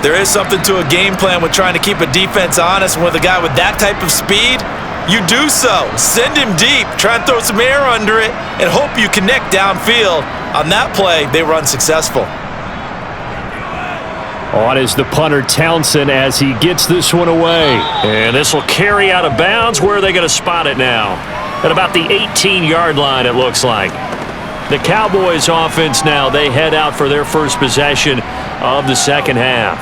There is something to a game plan with trying to keep a defense honest. With a guy with that type of speed, you do so. Send him deep, try and throw some air under it, and hope you connect downfield. On that play, they were unsuccessful. On is the punter Townsend as he gets this one away. And this will carry out of bounds. Where are they going to spot it now? At about the 18-yard line, it looks like. The Cowboys offense now, they head out for their first possession of the second half.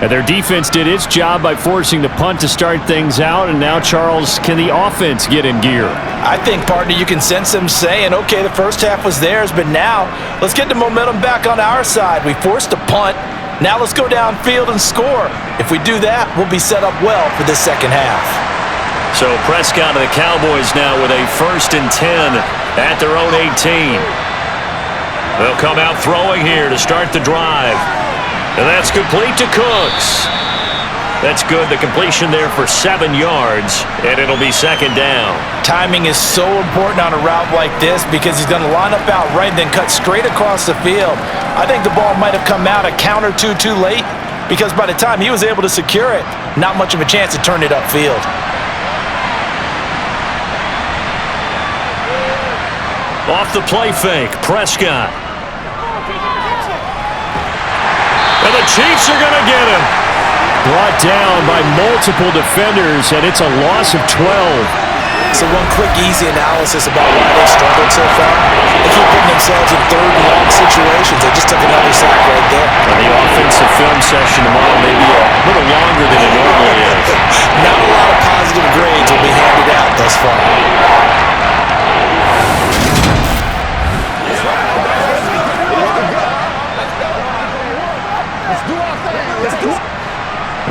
And their defense did its job by forcing the punt to start things out, and now, Charles, can the offense get in gear? I think, partner, you can sense them saying, okay, the first half was theirs, but now let's get the momentum back on our side. We forced a punt. Now let's go downfield and score. If we do that, we'll be set up well for this second half. So Prescott and the Cowboys now with a 1st and 10 at their own 18. They'll come out throwing here to start the drive. And that's complete to Cooks. That's good. The completion there for 7 yards, and it'll be second down. Timing is so important on a route like this because he's going to line up out right and then cut straight across the field. I think the ball might have come out a count or two too late because by the time he was able to secure it, not much of a chance to turn it upfield. Off the play fake, Prescott. And the Chiefs are going to get him. Brought down by multiple defenders, and it's a loss of 12. So one quick, easy analysis about why they struggled so far. They keep putting themselves in 3rd and long situations. They just took another sack right there. And the offensive film session tomorrow may be a little longer than it normally is. Not a lot of positive grades will be handed out thus far.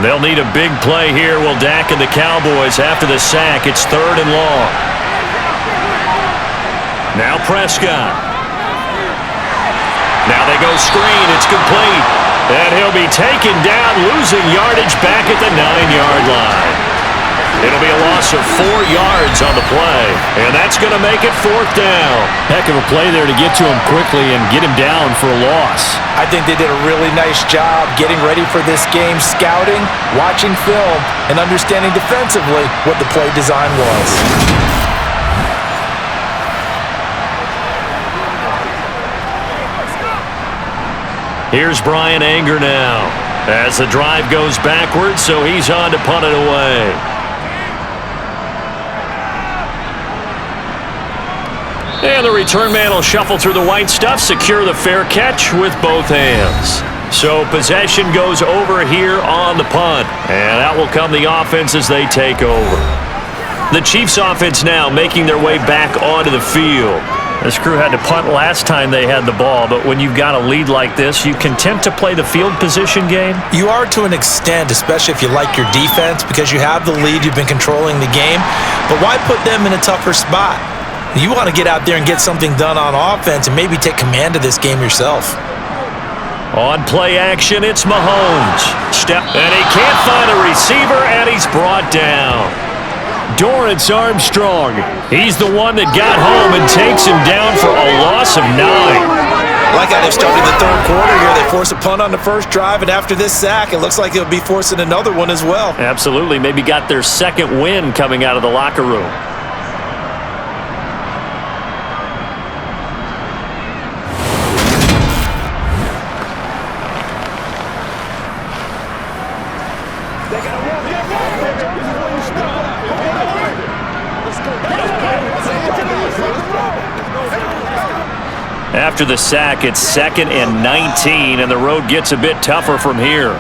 They'll need a big play here. Will Dak and the Cowboys after the sack. It's 3rd and long. Now Prescott. Now they go screen. It's complete. And he'll be taken down, losing yardage back at the 9-yard line. It'll be a loss of 4 yards on the play. And that's going to make it 4th down. Heck of a play there to get to him quickly and get him down for a loss. I think they did a really nice job getting ready for this game, scouting, watching film, and understanding defensively what the play design was. Here's Brian Anger now as the drive goes backwards, so he's on to punt it away. And the return man will shuffle through the white stuff, secure the fair catch with both hands. So possession goes over here on the punt, and out will come the offense as they take over. The Chiefs offense now making their way back onto the field. This crew had to punt last time they had the ball, but when you've got a lead like this, you content to play the field position game? You are to an extent, especially if you like your defense, because you have the lead, you've been controlling the game. But why put them in a tougher spot? You want to get out there and get something done on offense and maybe take command of this game yourself. On play action, it's Mahomes. And he can't find a receiver, and he's brought down. Dorrance Armstrong. He's the one that got home and takes him down for a loss of 9. Like how they've started the 3rd quarter here. They force a punt on the first drive, and after this sack, it looks like they'll be forcing another one as well. Absolutely. Maybe got their 2nd win coming out of the locker room. After the sack, it's 2nd and 19, and the road gets a bit tougher from here.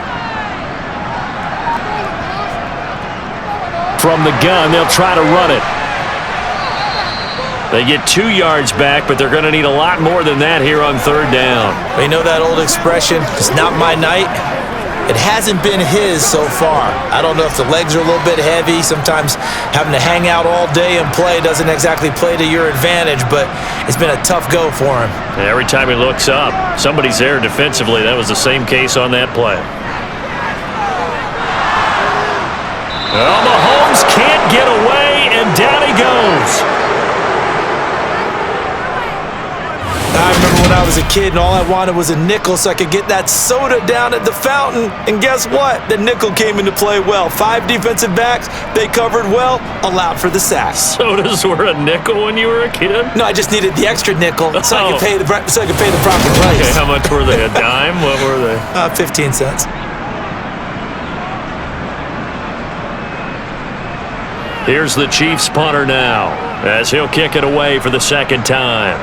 From the gun, they'll try to run it. They get 2 yards back, but they're going to need a lot more than that here on 3rd down. You know that old expression, it's not my night? It hasn't been his so far. I don't know if the legs are a little bit heavy. Sometimes having to hang out all day and play doesn't exactly play to your advantage, but it's been a tough go for him. Every time he looks up, somebody's there defensively. That was the same case on that play. Well, Mahomes can't get away, and down he goes. I remember when I was a kid and all I wanted was a nickel so I could get that soda down at the fountain. And guess what? The nickel came into play well. 5 defensive backs, they covered well, allowed for the sack. Sodas were a nickel when you were a kid? No, I just needed the extra nickel so I could pay the proper price. Okay, how much were they? A dime? What were they? 15 cents. Here's the Chiefs punter now as he'll kick it away for the 2nd time.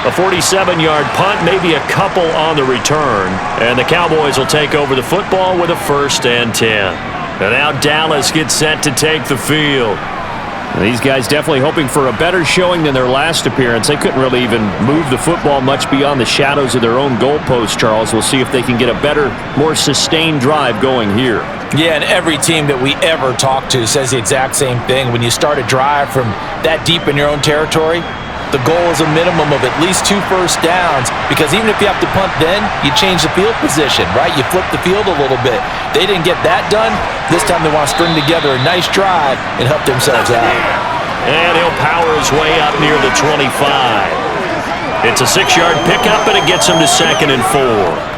A 47-yard punt, maybe a couple on the return. And the Cowboys will take over the football with a 1st and 10. And now Dallas gets set to take the field. These guys definitely hoping for a better showing than their last appearance. They couldn't really even move the football much beyond the shadows of their own goalpost, Charles. We'll see if they can get a better, more sustained drive going here. Yeah, and every team that we ever talk to says the exact same thing. When you start a drive from that deep in your own territory, the goal is a minimum of at least 2 first downs, because even if you have to punt then, you change the field position, right? You flip the field a little bit. They didn't get that done. This time they want to string together a nice drive and help themselves out. And he'll power his way up near the 25. It's a 6-yard pickup, and it gets him to 2nd and 4.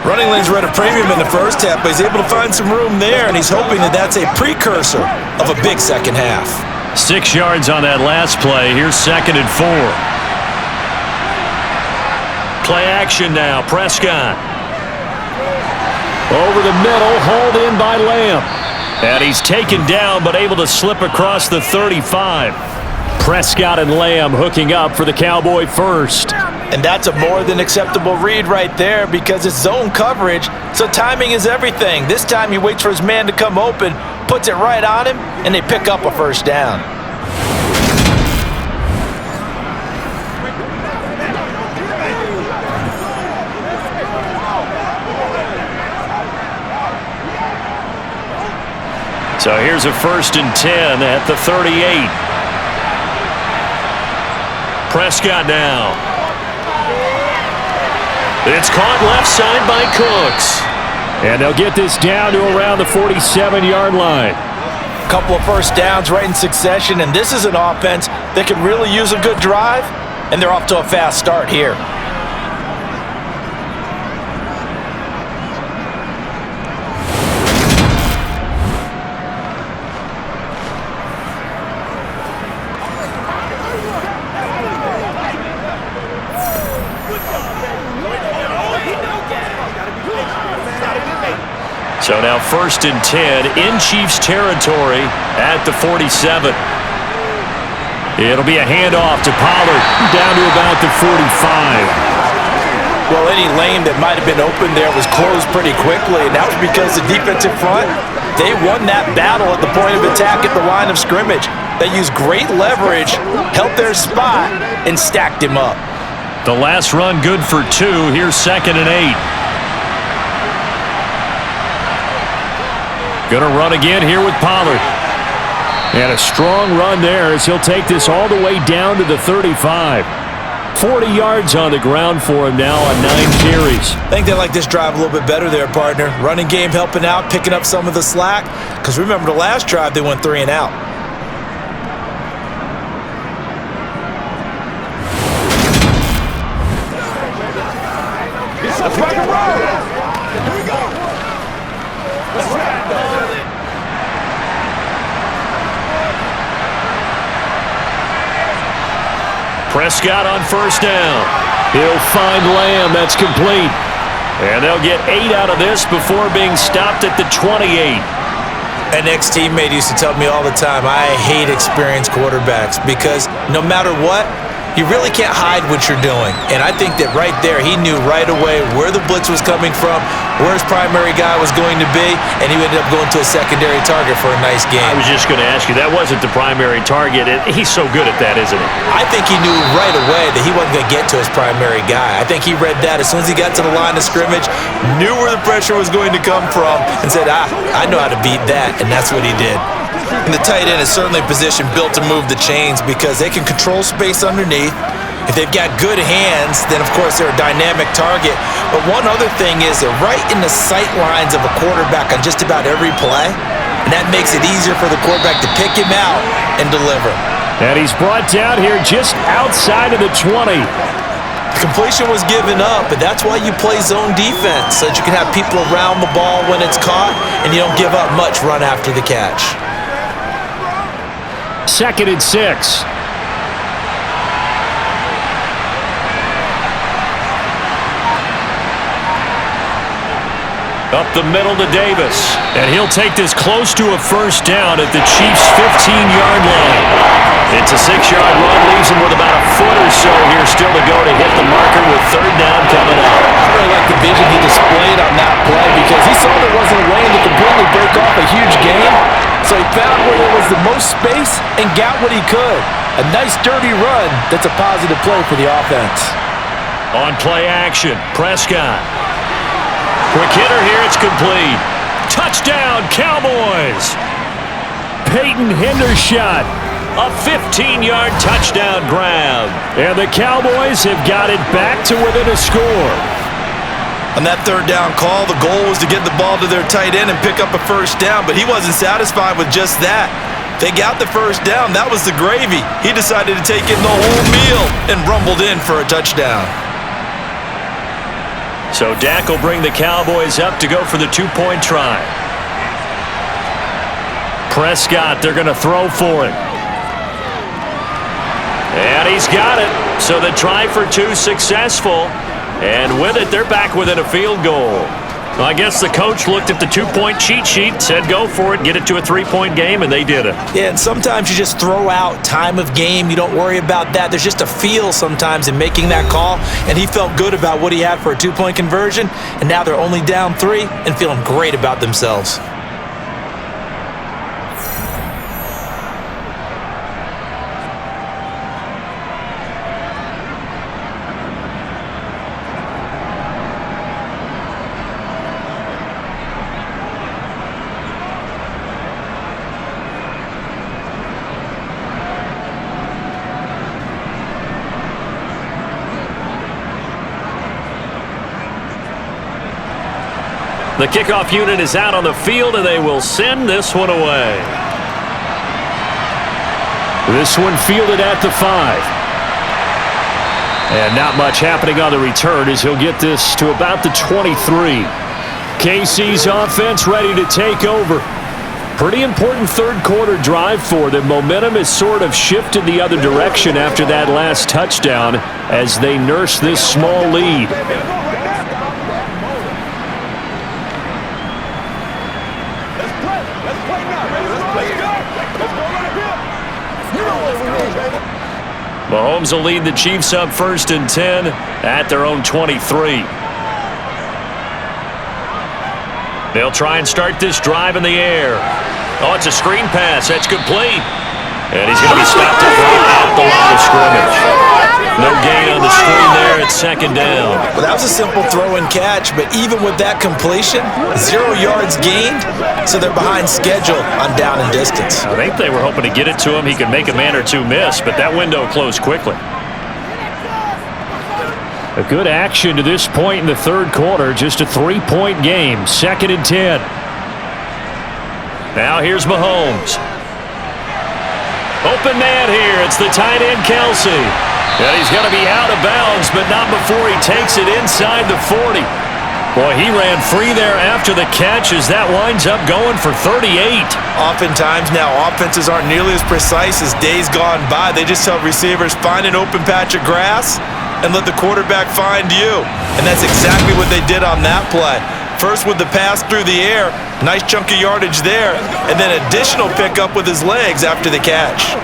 Running lanes were at a premium in the first half, but he's able to find some room there, and he's hoping that that's a precursor of a big second half. 6 yards on that last play. Here's 2nd and 4. Play action now. Prescott. Over the middle, hauled in by Lamb. And he's taken down, but able to slip across the 35. Prescott and Lamb hooking up for the Cowboy 1st. And that's a more than acceptable read right there, because it's zone coverage, so timing is everything. This time he waits for his man to come open, puts it right on him, and they pick up a 1st down. So here's a 1st and 10 at the 38. Prescott now. It's caught left side by Cooks. And they'll get this down to around the 47-yard line. Couple of 1st downs right in succession, and this is an offense that could really use a good drive, and they're off to a fast start here. So now 1st and 10 in Chiefs territory at the 47. It'll be a handoff to Pollard down to about the 45. Well, any lane that might have been open there was closed pretty quickly, and that was because the defensive front, they won that battle at the point of attack at the line of scrimmage. They used great leverage, held their spot, and stacked him up. The last run good for 2. Here's 2nd and 8. Gonna run again here with Pollard. And a strong run there as he'll take this all the way down to the 35. 40 yards on the ground for him now on 9 carries. I think they like this drive a little bit better there, partner. Running game helping out, picking up some of the slack. Because remember the last drive, they went 3 and out. Let's rock and roll. Here we go. Let's rock. Prescott on 1st down. He'll find Lamb. That's complete. And they'll get 8 out of this before being stopped at the 28. An ex-teammate used to tell me all the time, I hate experienced quarterbacks because no matter what, you really can't hide what you're doing. And I think that right there, he knew right away where the blitz was coming from, where his primary guy was going to be, and he ended up going to a secondary target for a nice game. I was just going to ask you, that wasn't the primary target. He's so good at that, isn't he? I think he knew right away that he wasn't going to get to his primary guy. I think he read that as soon as he got to the line of scrimmage, knew where the pressure was going to come from, and said, I know how to beat that, and that's what he did. And the tight end is certainly a position built to move the chains because they can control space underneath. If they've got good hands, then of course they're a dynamic target. But one other thing is they're right in the sight lines of a quarterback on just about every play. And that makes it easier for the quarterback to pick him out and deliver. And he's brought down here just outside of the 20. Completion was given up, but that's why you play zone defense, so that you can have people around the ball when it's caught, and you don't give up much run after the catch. 2nd and 6. Up the middle to Davis. And he'll take this close to a 1st down at the Chiefs' 15-yard line. It's a 6-yard run, leaves him with about a foot or so here still to go to hit the marker with third down coming up. I really like the vision he displayed on that play because he saw there wasn't a lane to completely break off a huge gain. So he found where there was the most space and got what he could. A nice dirty run that's a positive play for the offense. On play action, Prescott. Quick hitter here, it's complete. Touchdown, Cowboys! Peyton Hendershot, a 15-yard touchdown grab. And the Cowboys have got it back to within a score. On that third down call, the goal was to get the ball to their tight end and pick up a first down, but he wasn't satisfied with just that. They got the first down. That was the gravy. He decided to take in the whole meal and rumbled in for a touchdown. So Dak will bring the Cowboys up to go for the two-point try. Prescott, they're going to throw for it. And he's got it. So the try for two successful. And with it, they're back within a field goal. Well, I guess the coach looked at the two-point cheat sheet, said go for it, get it to a three-point game, and they did it. Yeah, and sometimes you just throw out time of game. You don't worry about that. There's just a feel sometimes in making that call, and he felt good about what he had for a two-point conversion, and now they're only down 3 and feeling great about themselves. The kickoff unit is out on the field, and they will send this one away. This one fielded at the 5. And not much happening on the return as he'll get this to about the 23. KC's offense ready to take over. Pretty important third-quarter drive for them. Momentum has sort of shifted the other direction after that last touchdown as they nurse this small lead. Mahomes will lead the Chiefs up 1st and 10 at their own 23. They'll try and start this drive in the air. Oh, it's a screen pass. That's complete. And he's going to be stopped and brought out the line of scrimmage. No gain on the screen there at 2nd down. Well, that was a simple throw and catch, but even with that completion, 0 yards gained, so they're behind schedule on down and distance. I think they were hoping to get it to him. He could make a man or two miss, but that window closed quickly. A good action to this point in the third quarter. Just a 3-point game. 2nd and 10. Now here's Mahomes. Open man here. It's the tight end, Kelsey. And he's going to be out of bounds, but not before he takes it inside the 40. Boy, he ran free there after the catch as that winds up going for 38. Oftentimes now, offenses aren't nearly as precise as days gone by. They just tell receivers, find an open patch of grass and let the quarterback find you. And that's exactly what they did on that play. First with the pass through the air, nice chunk of yardage there, and then additional pickup with his legs after the catch.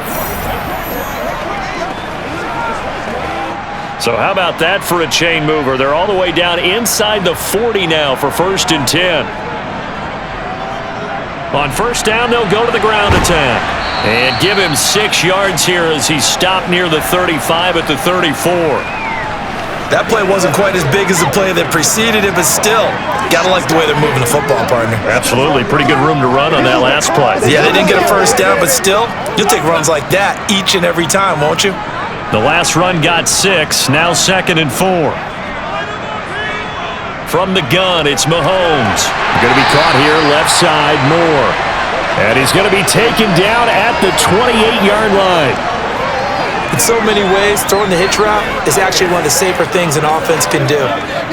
So how about that for a chain mover? They're all the way down inside the 40 now for 1st and 10. On 1st down, they'll go to the ground attack. And give him 6 yards here as he stopped near the 35 at the 34. That play wasn't quite as big as the play that preceded it, but still, gotta like the way they're moving the football, partner. Absolutely. Pretty good room to run on that last play. Yeah, they didn't get a 1st down, but still, you'll take runs like that each and every time, won't you? The last run got 6, now 2nd and 4. From the gun, it's Mahomes. Going to be caught here, left side, Moore. And he's going to be taken down at the 28-yard line. In so many ways, throwing the hitch route is actually one of the safer things an offense can do.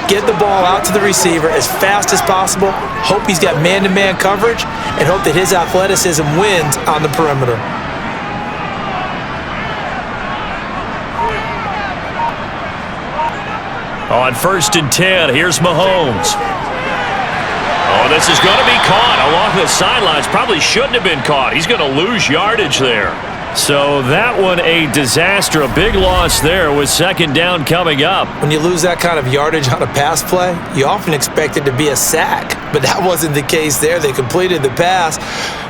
Get the ball out to the receiver as fast as possible, hope he's got man-to-man coverage, and hope that his athleticism wins on the perimeter. On 1st and 10, here's Mahomes. Oh, this is going to be caught along the sidelines. Probably shouldn't have been caught. He's going to lose yardage there. So that one a disaster, a big loss there with second down coming up. When you lose that kind of yardage on a pass play, you often expect it to be a sack, but that wasn't the case there. They completed the pass.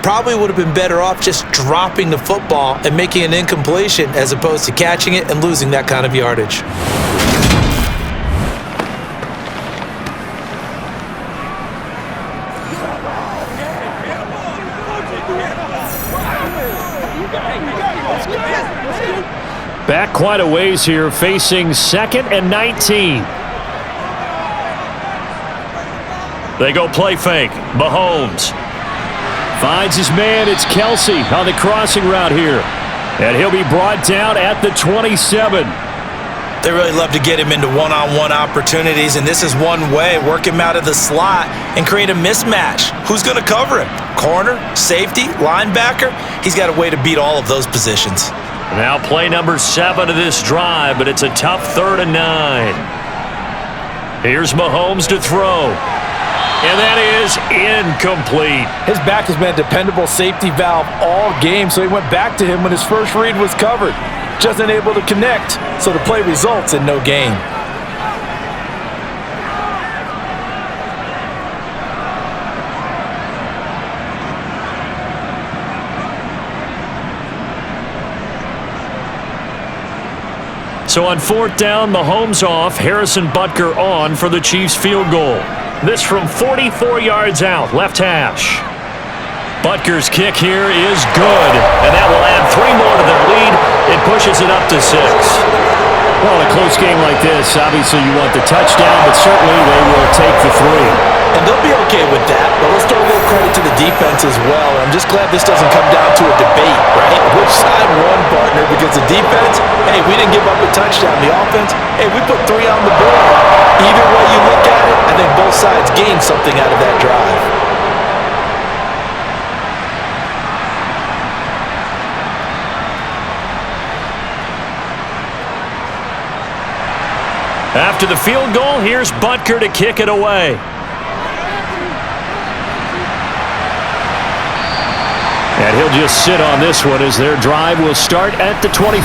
Probably would have been better off just dropping the football and making an incompletion as opposed to catching it and losing that kind of yardage. Back quite a ways here, facing 2nd and 19. They go play fake. Mahomes finds his man. It's Kelsey on the crossing route here. And he'll be brought down at the 27. They really love to get him into one-on-one opportunities, and this is one way. Work him out of the slot and create a mismatch. Who's going to cover him? Corner, safety, linebacker? He's got a way to beat all of those positions. Now play number 7 of this drive, but it's a tough 3rd and 9. Here's Mahomes to throw. And that is incomplete. His back has been a dependable safety valve all game, so he went back to him when his first read was covered. Just unable to connect, so the play results in no gain. So on 4th down, Mahomes off, Harrison Butker on for the Chiefs field goal. This from 44 yards out, left hash. Butker's kick here is good, and that will add 3 more to their lead. It pushes it up to 6. Well, in a close game like this, obviously you want the touchdown, but certainly they will take the 3. And they'll be okay with that, but let's throw a little credit to the defense as well. I'm just glad this doesn't come down to a debate, right? Which side won, partner? Because the defense, hey, we didn't give up a touchdown. The offense, hey, we put 3 on the board. Either way you look at it, I think both sides gained something out of that drive. After the field goal, here's Butker to kick it away. And he'll just sit on this one as their drive will start at the 25.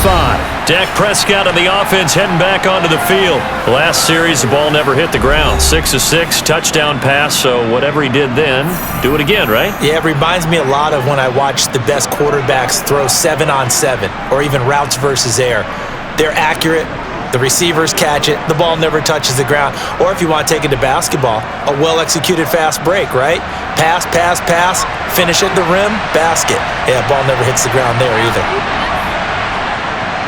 Dak Prescott and the offense heading back onto the field. Last series, the ball never hit the ground. 6 of 6, touchdown pass, so whatever he did then, do it again, right? Yeah, it reminds me a lot of when I watch the best quarterbacks throw 7-on-7 or even routes versus air. They're accurate. The receivers catch it. The ball never touches the ground. Or if you want to take it to basketball, a well-executed fast break, right? Pass, pass, pass, finish at the rim, basket. Yeah, ball never hits the ground there either.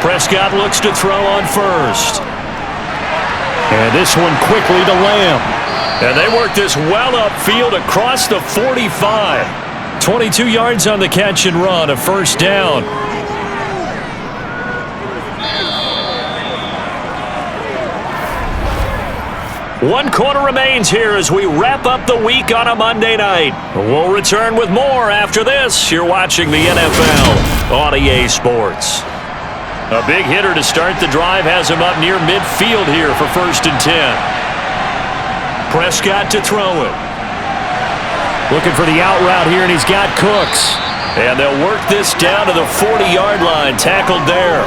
Prescott looks to throw on first. And this one quickly to Lamb. And they work this well upfield across the 45. 22 yards on the catch and run, a first down. 1 quarter remains here as we wrap up the week on a Monday night. We'll return with more after this. You're watching the NFL on EA Sports. A big hitter to start the drive has him up near midfield here for 1st and 10. Prescott to throw it. Looking for the out route here, and he's got Cooks. And they'll work this down to the 40-yard line, tackled there.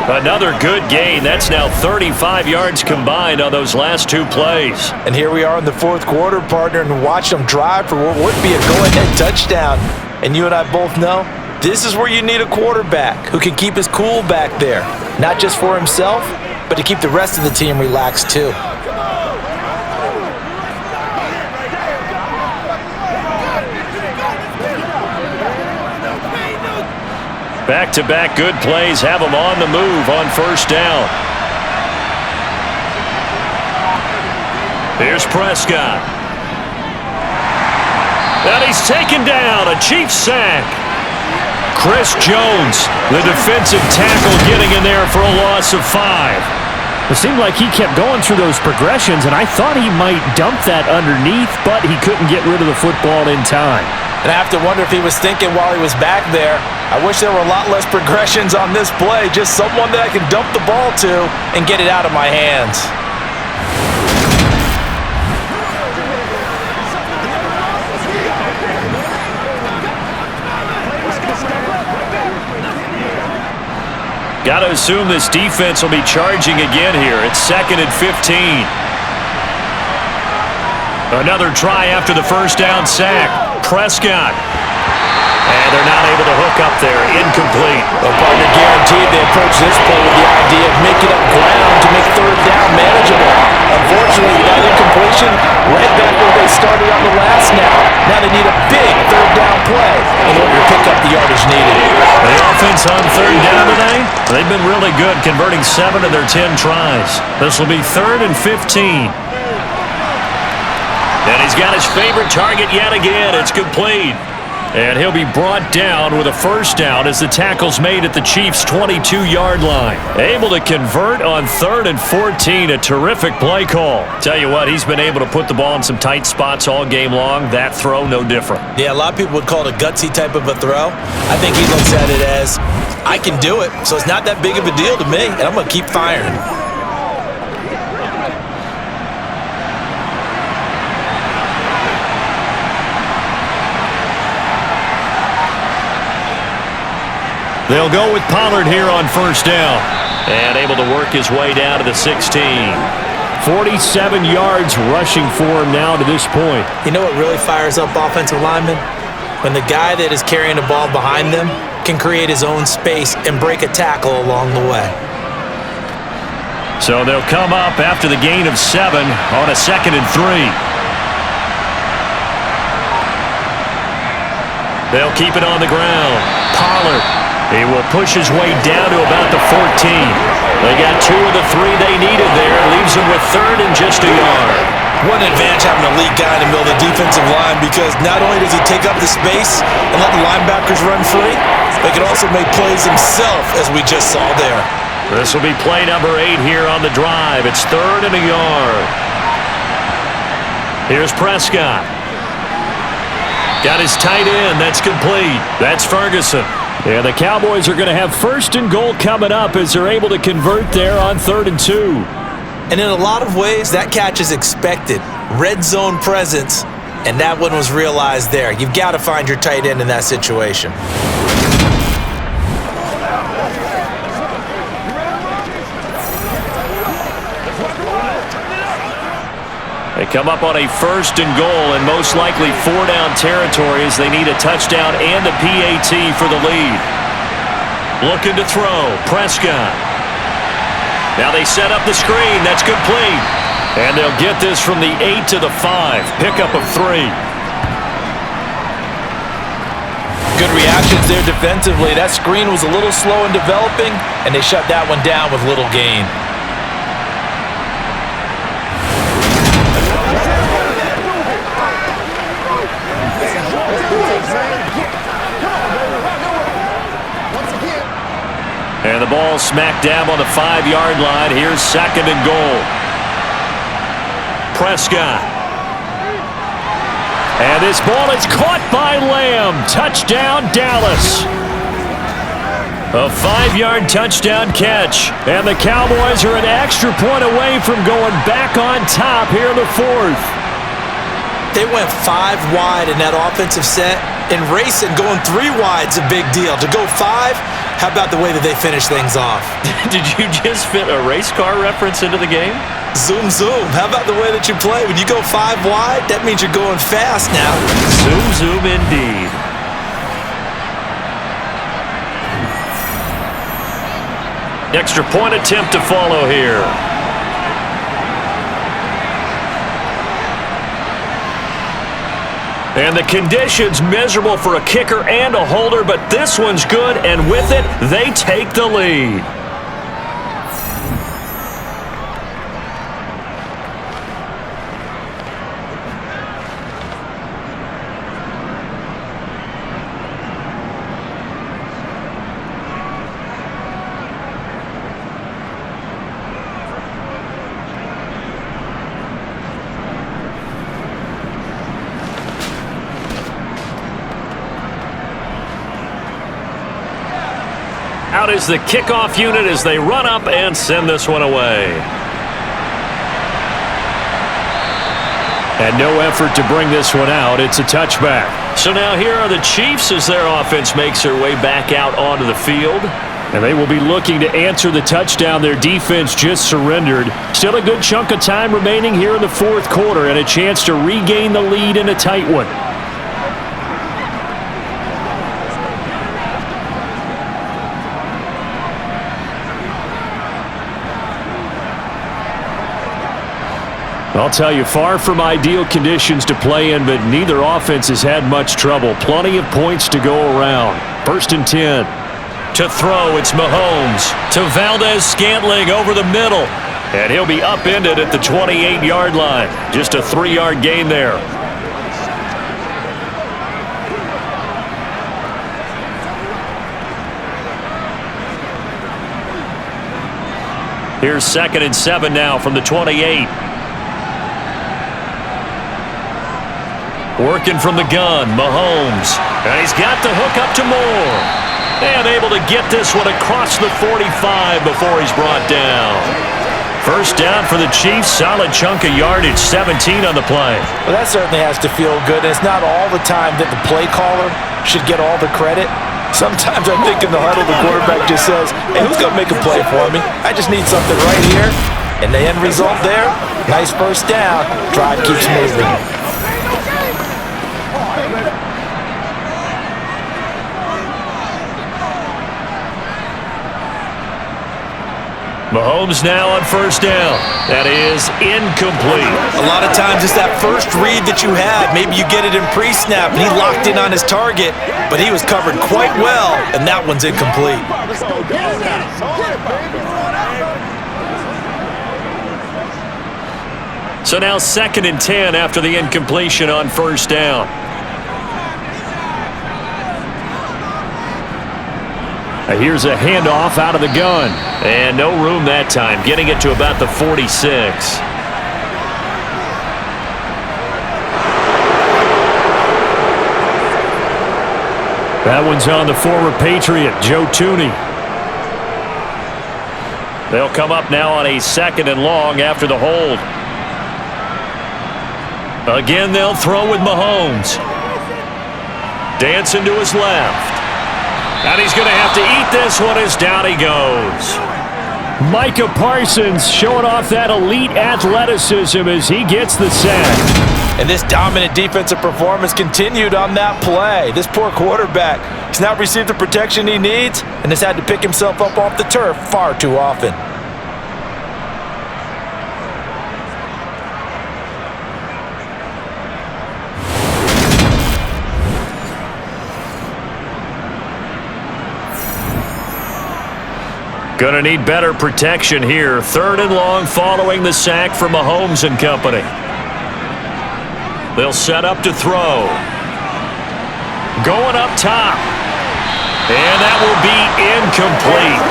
Another good gain. That's now 35 yards combined on those last 2 plays. And here we are in the 4th quarter, partner, and watch them drive for what would be a go-ahead touchdown. And you and I both know this is where you need a quarterback who can keep his cool back there. Not just for himself, but to keep the rest of the team relaxed too. Back-to-back good plays have him on the move on 1st down. Here's Prescott. And he's taken down, a Chiefs sack. Chris Jones, the defensive tackle, getting in there for a loss of 5. It seemed like he kept going through those progressions, and I thought he might dump that underneath, but he couldn't get rid of the football in time. And I have to wonder if he was thinking while he was back there, I wish there were a lot less progressions on this play, just someone that I can dump the ball to and get it out of my hands. Got to assume this defense will be charging again here. It's 2nd and 15. Another try after the first down sack. Prescott. And they're not able to hook up there. Incomplete. Well, partner, guaranteed they approach this play with the idea of making up ground to make 3rd down manageable. Unfortunately, that incompletion right back where they started on the last snap. Now they need a big 3rd down play in order to pick up the yardage needed. The offense on 3rd down today, they've been really good, converting 7 of their 10 tries. This will be 3rd and 15. And he's got his favorite target yet again. It's complete. And he'll be brought down with a 1st down as the tackle's made at the Chiefs' 22-yard line. Able to convert on 3rd and 14. A terrific play call. Tell you what, he's been able to put the ball in some tight spots all game long. That throw, no different. Yeah, a lot of people would call it a gutsy type of a throw. I think he looks at it as, I can do it, so it's not that big of a deal to me, and I'm going to keep firing. They'll go with Pollard here on 1st down. And able to work his way down to the 16. 47 yards rushing for him now to this point. You know what really fires up offensive linemen? When the guy that is carrying the ball behind them can create his own space and break a tackle along the way. So they'll come up after the gain of 7 on a 2nd and 3. They'll keep it on the ground. Pollard. He will push his way down to about the 14. They got 2 of the 3 they needed there. Leaves them with 3rd and just a yard. What an advantage having a elite guy in the middle of the defensive line, because not only does he take up the space and let the linebackers run free, but he can also make plays himself, as we just saw there. This will be play number 8 here on the drive. It's 3rd and a yard. Here's Prescott. Got his tight end. That's complete. That's Ferguson. And the Cowboys are going to have 1st and goal coming up as they're able to convert there on 3rd and 2. And in a lot of ways, that catch is expected. Red zone presence, and that one was realized there. You've got to find your tight end in that situation. They come up on a 1st and goal and most likely 4-down territory as they need a touchdown and a PAT for the lead. Looking to throw. Prescott. Now they set up the screen. That's complete. And they'll get this from the 8 to the 5. Pickup of 3. Good reactions there defensively. That screen was a little slow in developing, and they shut that one down with little gain. And the ball smack dab on the 5-yard line. Here's 2nd and goal. Prescott. And this ball is caught by Lamb. Touchdown, Dallas. A 5-yard touchdown catch. And the Cowboys are an extra point away from going back on top here in the 4th. They went 5 wide in that offensive set. And racing, going 3 wide's a big deal. To go 5, how about the way that they finish things off? Did you just fit a race car reference into the game? Zoom, zoom. How about the way that you play? When you go 5 wide, that means you're going fast now. Zoom, zoom indeed. Extra point attempt to follow here. And the conditions miserable for a kicker and a holder, but this one's good, and with it, they take the lead. Out is the kickoff unit as they run up and send this one away. And no effort to bring this one out. It's a touchback. So now here are the Chiefs as their offense makes their way back out onto the field. And they will be looking to answer the touchdown their defense just surrendered. Still a good chunk of time remaining here in the fourth quarter and a chance to regain the lead in a tight one. I'll tell you, far from ideal conditions to play in, but neither offense has had much trouble. Plenty of points to go around. 1st and 10. To throw, it's Mahomes. To Valdez-Scantling over the middle. And he'll be upended at the 28-yard line. Just a 3-yard gain there. Here's 2nd and 7 now from the 28. Working from the gun, Mahomes. And he's got the hook up to Moore. And able to get this one across the 45 before he's brought down. 1st down for the Chiefs. Solid chunk of yardage, 17 on the play. Well, that certainly has to feel good. It's not all the time that the play caller should get all the credit. Sometimes I think in the huddle, the quarterback just says, hey, who's going to make a play for me? I just need something right here. And the end result there, nice 1st down. Drive keeps moving. Mahomes now on 1st down. That is incomplete. A lot of times it's that first read that you had. Maybe you get it in pre-snap and he locked in on his target, but he was covered quite well, and that one's incomplete. So now 2nd and 10 after the incompletion on 1st down. Here's a handoff out of the gun. And no room that time, getting it to about the 46. That one's on the former Patriot, Joe Tooney. They'll come up now on a 2nd and long after the hold. Again, they'll throw with Mahomes. Dancing to his left. And he's going to have to eat this one as down he goes. Micah Parsons showing off that elite athleticism as he gets the sack. And this dominant defensive performance continued on that play. This poor quarterback has not received the protection he needs and has had to pick himself up off the turf far too often. Going to need better protection here. 3rd and long following the sack from Mahomes and company. They'll set up to throw. Going up top. And that will be incomplete.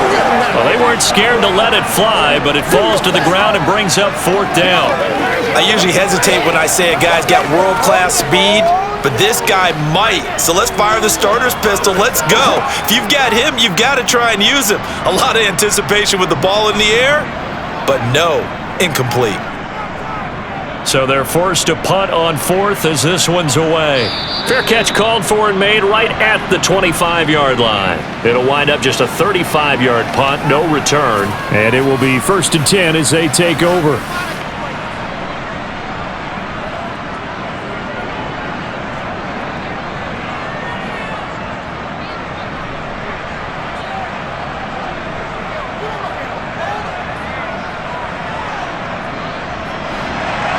Well, they weren't scared to let it fly, but it falls to the ground and brings up 4th down. I usually hesitate when I say a guy's got world-class speed, but this guy might. So let's fire the starter's pistol. Let's go. If you've got him, you've got to try and use him. A lot of anticipation with the ball in the air, but no, incomplete. So they're forced to punt on 4th as this one's away. Fair catch called for and made right at the 25-yard line. It'll wind up just a 35-yard punt, no return. And it will be 1st and 10 as they take over.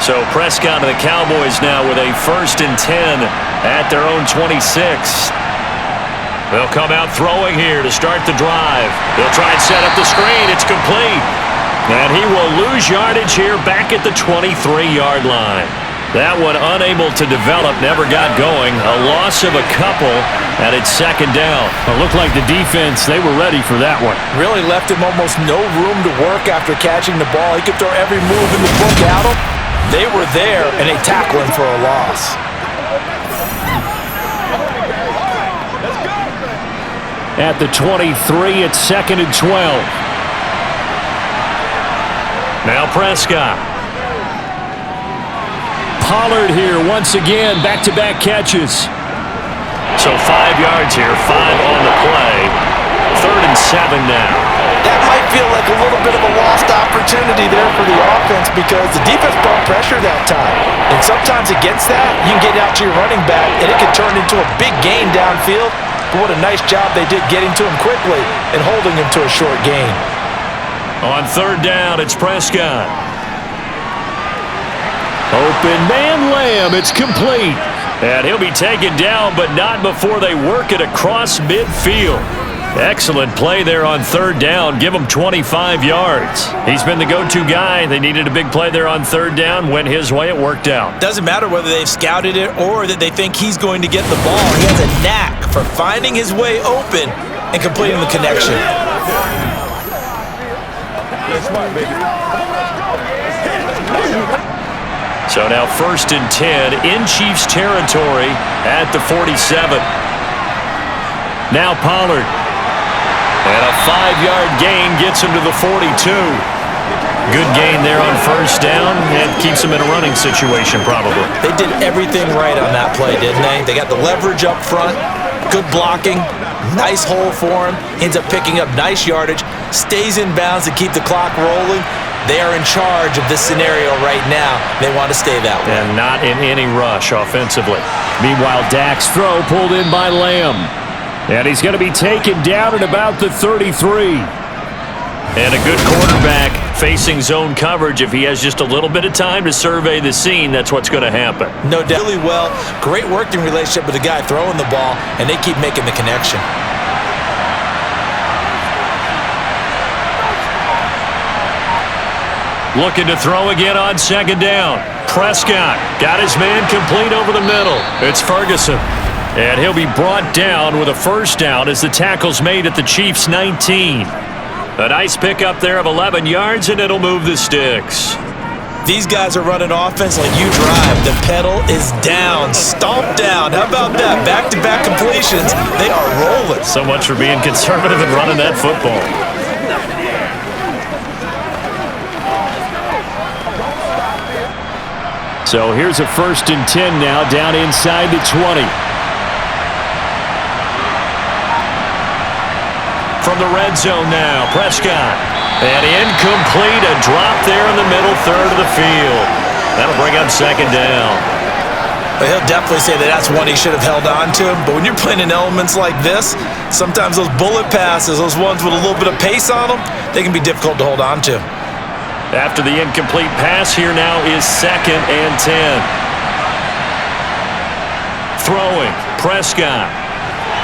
So Prescott and the Cowboys now with a 1st and 10 at their own 26. They'll come out throwing here to start the drive. They'll try and set up the screen. It's complete. And he will lose yardage here back at the 23-yard line. That one unable to develop, never got going. A loss of a couple, and it's 2nd down. It looked like the defense, they were ready for that one. Really left him almost no room to work after catching the ball. He could throw every move in the book at him. They were there, and they tackle him for a loss. At the 23, it's 2nd and 12. Now Prescott. Pollard here once again, back-to-back catches. So 5 yards here, 5 on the play. 3rd and 7 now. That might feel like a little bit of a lost opportunity there for the offense because the defense brought pressure that time. And sometimes against that, you can get out to your running back, and it can turn into a big gain downfield. But what a nice job they did getting to him quickly and holding him to a short gain. On 3rd down, it's Prescott. Open man Lamb, it's complete. And he'll be taken down, but not before they work it across midfield. Excellent play there on 3rd down. Give him 25 yards. He's been the go-to guy. They needed a big play there on 3rd down. Went his way. It worked out. Doesn't matter whether they've scouted it or that they think he's going to get the ball. He has a knack for finding his way open and completing the connection. So now 1st and 10 in Chiefs territory at the 47. Now Pollard. And a 5-yard gain gets him to the 42. Good gain there on 1st down and keeps him in a running situation probably. They did everything right on that play, didn't they? They got the leverage up front, good blocking, nice hole for him, ends up picking up nice yardage, stays in bounds to keep the clock rolling. They are in charge of this scenario right now. They want to stay that way. And not in any rush offensively. Meanwhile, Dak's throw pulled in by Lamb. And he's going to be taken down at about the 33. And a good quarterback facing zone coverage. If he has just a little bit of time to survey the scene, that's what's going to happen. No doubt. Really well. Great working relationship with the guy throwing the ball, and they keep making the connection. Looking to throw again on 2nd down. Prescott got his man complete over the middle. It's Ferguson. And he'll be brought down with a 1st down as the tackle's made at the Chiefs' 19. A nice pickup there of 11 yards, and it'll move the sticks. These guys are running offense like you drive. The pedal is down, stomped down. How about that? Back-to-back completions. They are rolling. So much for being conservative and running that football. So here's a 1st and 10 now down inside the 20. From the red zone now, Prescott. And incomplete, a drop there in the middle 3rd of the field. That'll bring up 2nd down. But he'll definitely say that that's one he should have held on to. But when you're playing in elements like this, sometimes those bullet passes, those ones with a little bit of pace on them, they can be difficult to hold on to. After the incomplete pass, here now is 2nd and 10. Throwing, Prescott.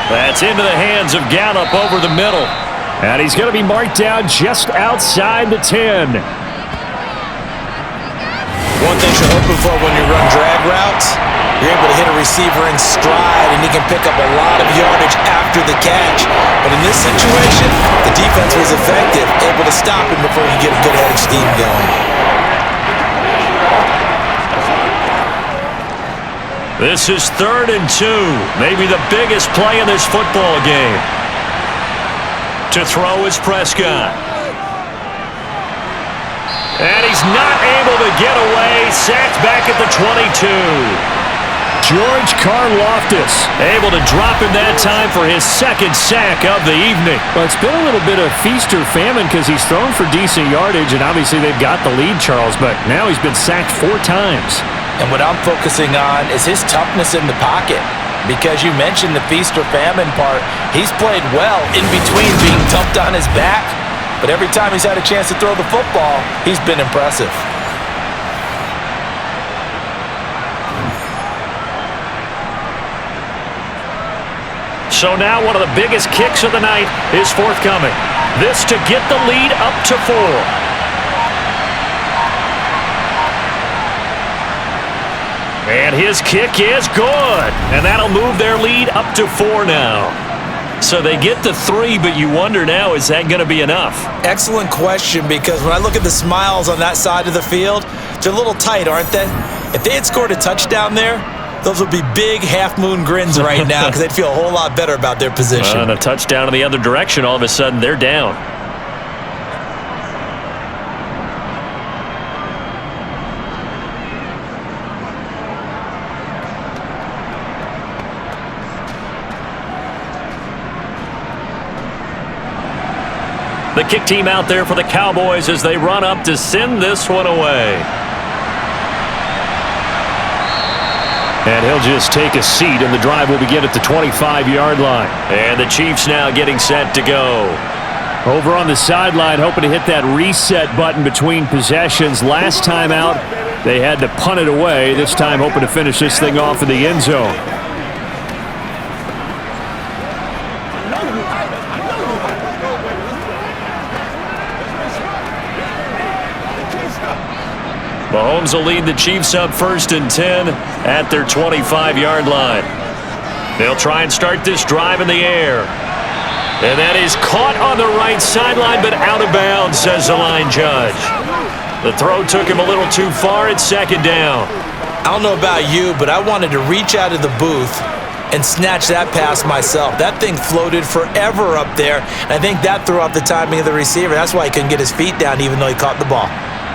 That's into the hands of Gallup over the middle. And he's going to be marked down just outside the 10. One thing you're hoping for when you run drag routes, you're able to hit a receiver in stride, and he can pick up a lot of yardage after the catch. But in this situation, the defense was effective, able to stop him before he get a good head of steam going. This is 3rd and 2. Maybe the biggest play in this football game. To throw is Prescott. And he's not able to get away. Sacked back at the 22. George Karlaftis able to drop him that time for his 2nd sack of the evening. Well, it's been a little bit of feast or famine because he's thrown for decent yardage, and obviously they've got the lead, Charles, but now he's been sacked 4 times. And what I'm focusing on is his toughness in the pocket. Because you mentioned the feast or famine part, he's played well in between being dumped on his back. But every time he's had a chance to throw the football, he's been impressive. So now one of the biggest kicks of the night is forthcoming. This to get the lead up to 4. And his kick is good. And that'll move their lead up to 4 now. So they get to 3, but you wonder now, is that going to be enough? Excellent question, because when I look at the smiles on that side of the field, they're a little tight, aren't they? If they had scored a touchdown there, those would be big half-moon grins right now because they'd feel a whole lot better about their position. And a touchdown in the other direction, all of a sudden they're down. The kick team out there for the Cowboys as they run up to send this one away. And he'll just take a seat, and the drive will begin at the 25-yard line. And the Chiefs now getting set to go. Over on the sideline, hoping to hit that reset button between possessions. Last time out, they had to punt it away. This time, hoping to finish this thing off in the end zone. Mahomes will lead the Chiefs up 1st and 10 at their 25-yard line. They'll try and start this drive in the air. And that is caught on the right sideline, but out of bounds, says the line judge. The throw took him a little too far. It's 2nd down. I don't know about you, but I wanted to reach out of the booth and snatch that pass myself. That thing floated forever up there, and I think that threw off the timing of the receiver. That's why he couldn't get his feet down, even though he caught the ball.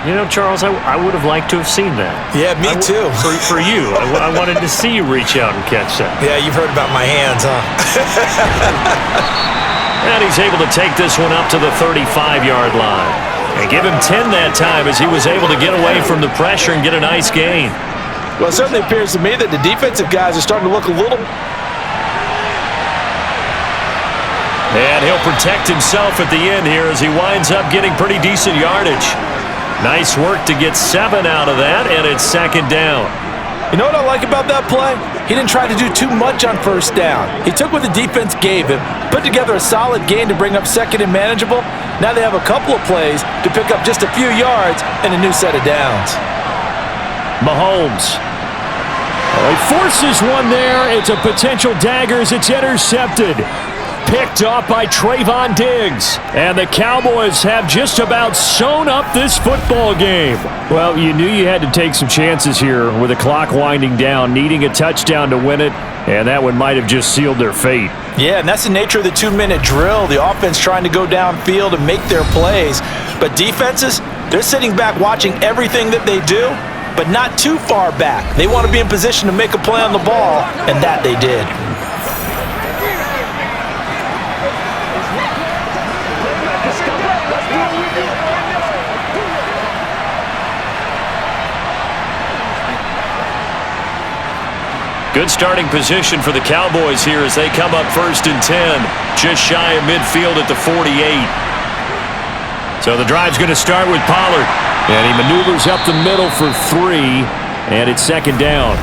You know, Charles, I would have liked to have seen that. Yeah, me too. For you. I wanted to see you reach out and catch that. Yeah, you've heard about my hands, huh? And he's able to take this one up to the 35-yard line. And give him 10 that time as he was able to get away from the pressure and get a nice gain. Well, it certainly appears to me that the defensive guys are starting to look a little... And he'll protect himself at the end here as he winds up getting pretty decent yardage. Nice work to get 7 out of that, and it's 2nd down. You know what I like about that play? He didn't try to do too much on 1st down. He took what the defense gave him, put together a solid gain to bring up 2nd and manageable. Now they have a couple of plays to pick up just a few yards and a new set of downs. Mahomes. Oh, he forces one there. It's a potential dagger as it's intercepted. Picked off by Trayvon Diggs. And the Cowboys have just about sewn up this football game. Well, you knew you had to take some chances here with the clock winding down, needing a touchdown to win it, and that one might have just sealed their fate. Yeah, and that's the nature of the 2-minute drill. The offense trying to go downfield and make their plays. But defenses, they're sitting back watching everything that they do, but not too far back. They want to be in position to make a play on the ball, and that they did. Good starting position for the Cowboys here as they come up 1st and 10, just shy of midfield at the 48. So the drive's going to start with Pollard. And he maneuvers up the middle for 3, and it's 2nd down.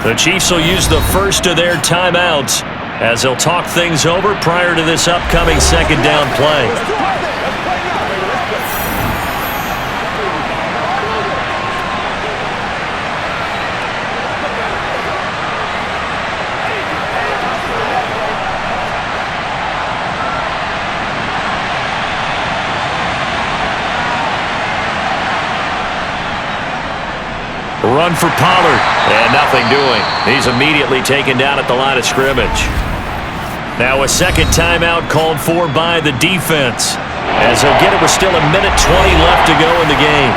The Chiefs will use the first of their timeouts as they'll talk things over prior to this upcoming 2nd down play. Run for Pollard, and nothing doing. He's immediately taken down at the line of scrimmage. Now a 2nd timeout called for by the defense, as he'll get it with still 1:20 left to go in the game.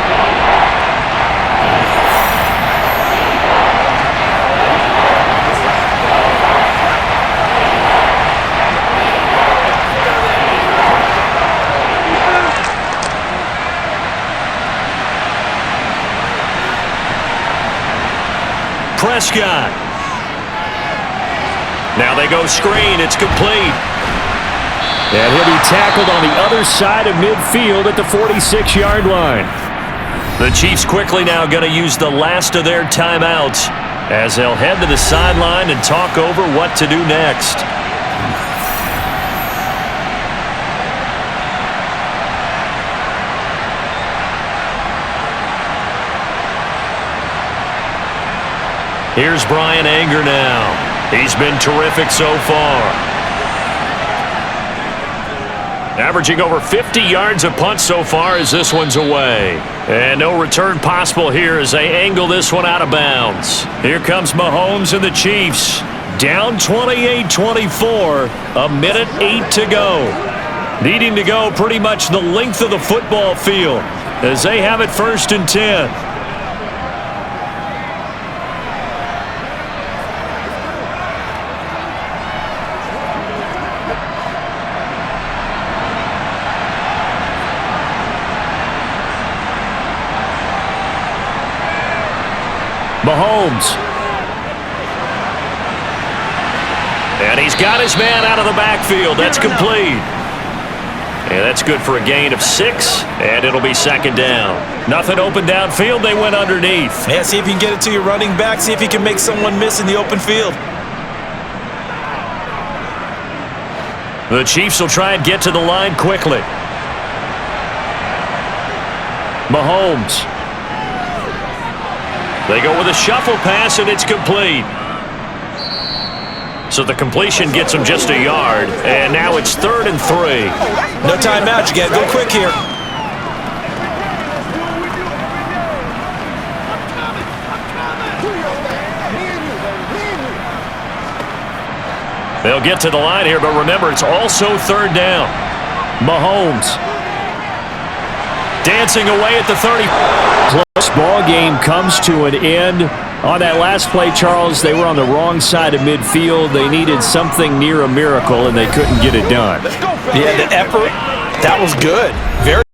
Prescott. Now they go screen. It's complete. And he'll be tackled on the other side of midfield at the 46-yard line. The Chiefs quickly now going to use the last of their timeouts as they'll head to the sideline and talk over what to do next. Here's Brian Anger now. He's been terrific so far. Averaging over 50 yards a punt so far as this one's away. And no return possible here as they angle this one out of bounds. Here comes Mahomes and the Chiefs. Down 28-24. 1:08 to go. Needing to go pretty much the length of the football field as they have it 1st and 10. Mahomes. And he's got his man out of the backfield. That's complete. And that's good for a gain of 6, and it'll be second down. Nothing open downfield. They went underneath. Yeah, see if you can get it to your running back. See if you can make someone miss in the open field. The Chiefs will try and get to the line quickly. Mahomes. They go with a shuffle pass, and it's complete. So the completion gets him just a yard, and now it's 3rd and 3. No timeout. You got to go quick here. They'll get to the line here, but remember, it's also 3rd down. Mahomes dancing away at the 30. Close ball game comes to an end. On that last play, Charles, they were on the wrong side of midfield. They needed something near a miracle, and they couldn't get it done. Yeah, the effort, that was good. Very